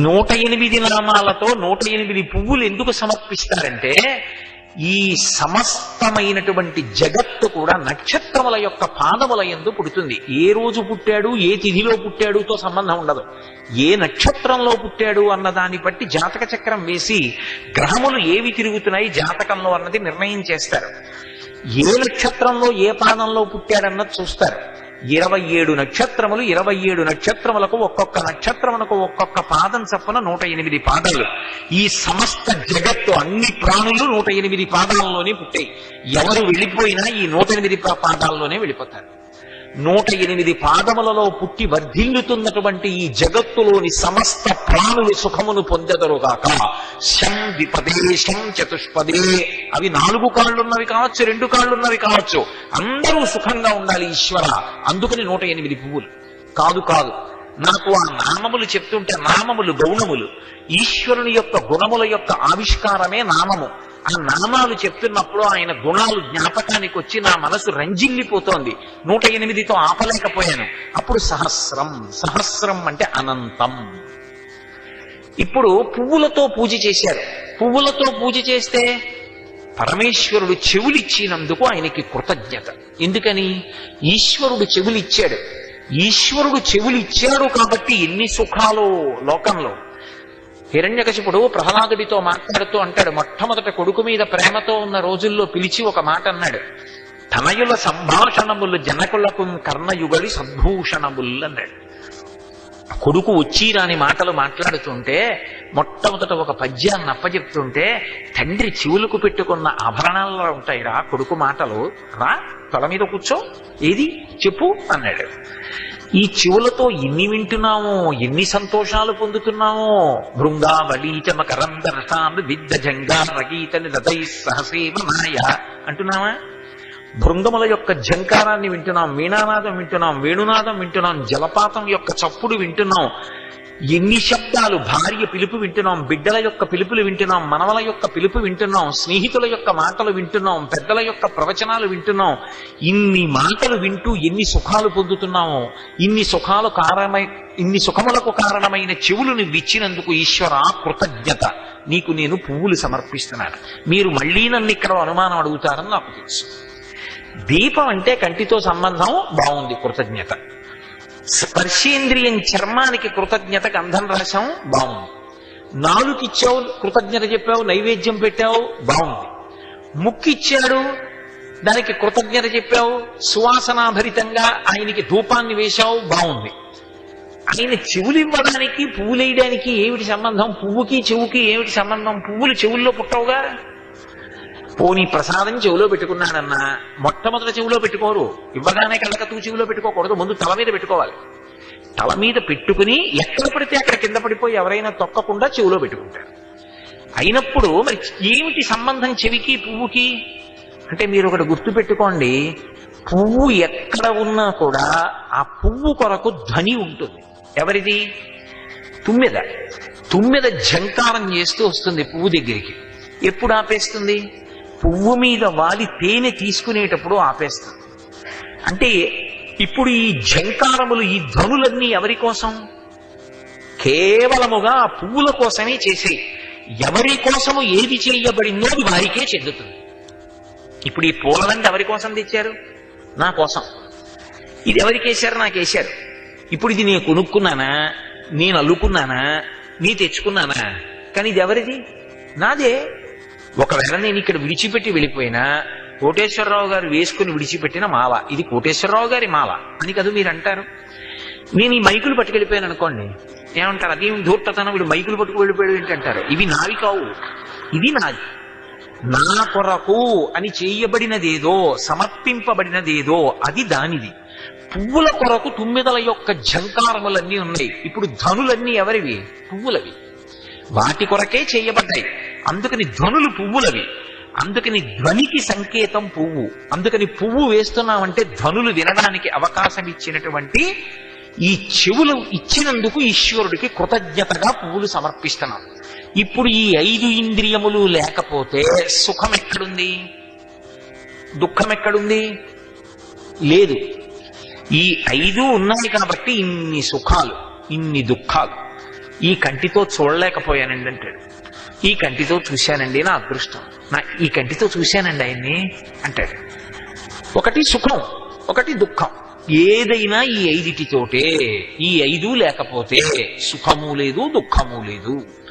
108 నామాలతో 108 పువ్వులు ఎందుకు సమర్పిస్తారంటే ఈ సమస్తమైనటువంటి జగత్తు కూడా నక్షత్రముల యొక్క పాదముల యందు పుడుతుంది. ఏ రోజు పుట్టాడు, ఏ తిథిలో పుట్టాడుతో సంబంధం ఉండదు. ఏ నక్షత్రంలో పుట్టాడు అన్న దాన్ని బట్టి జాతక చక్రం వేసి గ్రహములు ఏవి తిరుగుతున్నాయి జాతకంలో అన్నది నిర్ణయం చేస్తారు. ఏ నక్షత్రంలో ఏ పాదంలో పుట్టాడన్నది చూస్తారు. 27 నక్షత్రములు, 27 నక్షత్రములకు ఒక్కొక్క నక్షత్రములకు ఒక్కొక్క పాదం చప్పున 108 పాదాలు. ఈ సమస్త జగత్తు అన్ని ప్రాణులు 108 పాదాలలోనే పుట్టాయి. ఎవరు వెళ్ళిపోయినా ఈ 108 పాదాల్లోనే వెళ్ళిపోతారు. 108 పాదములలో పుట్టి వర్ధిల్లుతున్నటువంటి ఈ జగత్తులోని సమస్త ప్రాణులు సుఖమును పొందెదరుగాక. శం ద్విపదే శం చతుష్పదే, అవి 4 కాళ్ళున్నవి కావచ్చు, 2 కాళ్ళున్నవి కావచ్చు, అందరూ సుఖంగా ఉండాలి ఈశ్వర. అందుకని 108 పువ్వులు కాదు. నాకు ఆ నామములు చెప్తుంటే నామములు గౌణములు, ఈశ్వరుని యొక్క గుణముల యొక్క ఆవిష్కారమే నామము. ఆ నామాలు చెప్తున్నప్పుడు ఆయన గుణాలు జ్ఞాపకానికి వచ్చి నా మనసు రంజిల్లిపోతోంది. 108తో ఆపలేకపోయాను. అప్పుడు సహస్రం అంటే అనంతం. ఇప్పుడు పువ్వులతో పూజ చేశారు. పువ్వులతో పూజ చేస్తే పరమేశ్వరుడు చెవులిచ్చినందుకు ఆయనకి కృతజ్ఞత. ఎందుకని? ఈశ్వరుడు చెవులిచ్చాడు. ఈశ్వరుడు చెవులిచ్చాడు కాబట్టి ఎన్ని సుఖాలు లోకంలో. హిరణ్యకశిపుడు ప్రహ్లాదుడితో మాట్లాడుతూ అంటాడు, మొట్టమొదట కొడుకు మీద ప్రేమతో ఉన్న రోజుల్లో పిలిచి ఒక మాట అన్నాడు, తనయుల సంభాషణములు జనకులకు కర్ణయుగలి సద్భూషణములు అన్నాడు. కొడుకు వచ్చి రాని మాటలు మాట్లాడుతుంటే మొట్టమొదట ఒక పద్యాన్ని అప్పచెప్తుంటే, తండ్రి చెవులకు పెట్టుకున్న ఆభరణాల్లో ఉంటాయిరా కొడుకు మాటలు, రా తల మీద కూర్చో, ఏది చెప్పు అన్నాడు. ఈ చెవులతో ఎన్ని వింటున్నామో, ఎన్ని సంతోషాలు పొందుతున్నామో. భృంగావళీచ మకరందరసాన్ విద్ద జంగారగీతని రథై సహసేవనాయ అంటున్నావా? భృంగముల యొక్క జంకారాన్ని వింటున్నాం, వీణానాదం వింటున్నాం, వేణునాదం వింటున్నాం, జలపాతం యొక్క చప్పుడు వింటున్నాం. ఎన్ని శబ్దాలు, భార్య పిలుపు వింటున్నాం, బిడ్డల యొక్క పిలుపులు వింటున్నాం, మనవల యొక్క పిలుపు వింటున్నాం, స్నేహితుల యొక్క మాటలు వింటున్నాం, పెద్దల యొక్క ప్రవచనాలు వింటున్నాం. ఇన్ని మాటలు వింటూ ఎన్ని సుఖాలు పొందుతున్నామో, ఇన్ని సుఖములకు కారణమైన చెవులు నువ్వు ఇచ్చినందుకు ఈశ్వర కృతజ్ఞత. నీకు నేను పువ్వులు సమర్పిస్తున్నాను. మీరు మళ్ళీ నన్ను ఇక్కడ అనుమానం అడుగుతారని నాకు తెలుసు. దీపం అంటే కంటితో సంబంధం, బాగుంది, కృతజ్ఞత. స్పర్శేంద్రియం చర్మానికి కృతజ్ఞత, గంధం రసం, బాగుంది. నాలుకిచ్చావు, కృతజ్ఞత చెప్పావు, నైవేద్యం పెట్టావు, బాగుంది. ముక్కిచ్చాడు, దానికి కృతజ్ఞత చెప్పావు, సువాసనాభరితంగా ఆయనకి ధూపాన్ని వేశావు, బాగుంది. ఆయన చెవులు ఇవ్వడానికి, పువ్వులేయడానికి ఏమిటి సంబంధం? పువ్వుకి చెవుకి ఏమిటి సంబంధం? పువ్వులు చెవుల్లో పుట్టవుగా. పోనీ ప్రసాదం చెవులో పెట్టుకున్నాడన్నా మొట్టమొదటి చెవులో పెట్టుకోరు, ఇవ్వగానే కళ్ళకతూ చెవులో పెట్టుకోకూడదు, ముందు తల మీద పెట్టుకోవాలి. తల మీద పెట్టుకుని ఎక్కడ పడితే అక్కడ కింద పడిపోయి ఎవరైనా తొక్కకుండా చెవులో పెట్టుకుంటారు. అయినప్పుడు మరి ఏమిటి సంబంధం చెవికి పువ్వుకి అంటే, మీరు ఒకటి గుర్తు పెట్టుకోండి, పువ్వు ఎక్కడ ఉన్నా కూడా ఆ పువ్వు కొరకు ధ్వని ఉంటుంది. ఎవరిది? తుమ్మెద. తుమ్మెద ఝంకారం చేస్తూ వస్తుంది పువ్వు దగ్గరికి. ఎప్పుడు ఆపేస్తుంది? పువ్వు మీద వాలి తేనె తీసుకునేటప్పుడు ఆపేస్తుంది. అంటే ఇప్పుడు ఈ ఝంకారములు, ఈ ధ్వనులన్నీ ఎవరి కోసం? కేవలముగా ఆ పువ్వుల కోసమే చేసేవి. ఎవరి కోసము ఏది చేయబడిందో అది వారికే చెందుతుంది. ఇప్పుడు ఈ పూలదండ ఎవరి కోసం తెచ్చారు? నా కోసం. ఇది ఎవరికేశారు? నాకేశారు. ఇప్పుడు ఇది నేను కొనుక్కున్నానా, నేను అల్లుకున్నానా, నీ తెచ్చుకున్నానా? కానీ ఇది ఎవరిది? నాదే. ఒకవేళ నేను ఇక్కడ విడిచిపెట్టి వెళ్ళిపోయినా, కోటేశ్వరరావు గారు వేసుకుని విడిచిపెట్టిన మాల, ఇది కోటేశ్వరరావు గారి మాల అని కదా మీరు అంటారు. నేను ఈ మైకులు పట్టుకెళ్ళిపోయాను అనుకోండి, ఏమంటారు? అదేం ధూర్తతనం, వీడు మైకులు పట్టుకు వెళ్ళిపోయాడు ఏంటంటారు. ఇవి నావి కావు, ఇది నాది. నా కొరకు అని చేయబడినదేదో, సమర్పింపబడినదేదో అది దానిది. పువ్వుల కొరకు తుమ్మెదల యొక్క ఝంకారములన్నీ ఉన్నాయి. ఇప్పుడు ధనులన్నీ ఎవరివి? పువ్వులవి. వాటి కొరకే చేయబడ్డాయి. అందుకని ధ్వనులు పువ్వులవి. అందుకని ధ్వనికి సంకేతం పువ్వు. అందుకని పువ్వు వేస్తున్నామంటే ధ్వనులు వినడానికి అవకాశం ఇచ్చినటువంటి ఈ చెవులు ఇచ్చినందుకు ఈశ్వరుడికి కృతజ్ఞతగా పువ్వులు సమర్పిస్తున్నాం. ఇప్పుడు ఈ 5 ఇంద్రియములు లేకపోతే సుఖం ఎక్కడుంది? దుఃఖం ఎక్కడుంది? లేదు. ఈ 5 ఉన్నాయి కాబట్టి ఇన్ని సుఖాలు, ఇన్ని దుఃఖాలు. ఈ కంటితో చూడలేకపోయానండి అంటాడు. ఈ కంటితో చూశానండి, నా అదృష్టం, ఈ కంటితో చూశానండి ఆయన్ని అంటాడు. ఒకటి సుఖం, ఒకటి దుఃఖం. ఏదైనా ఈ 5తోటే. ఈ 5 లేకపోతే సుఖము లేదు, దుఃఖము లేదు.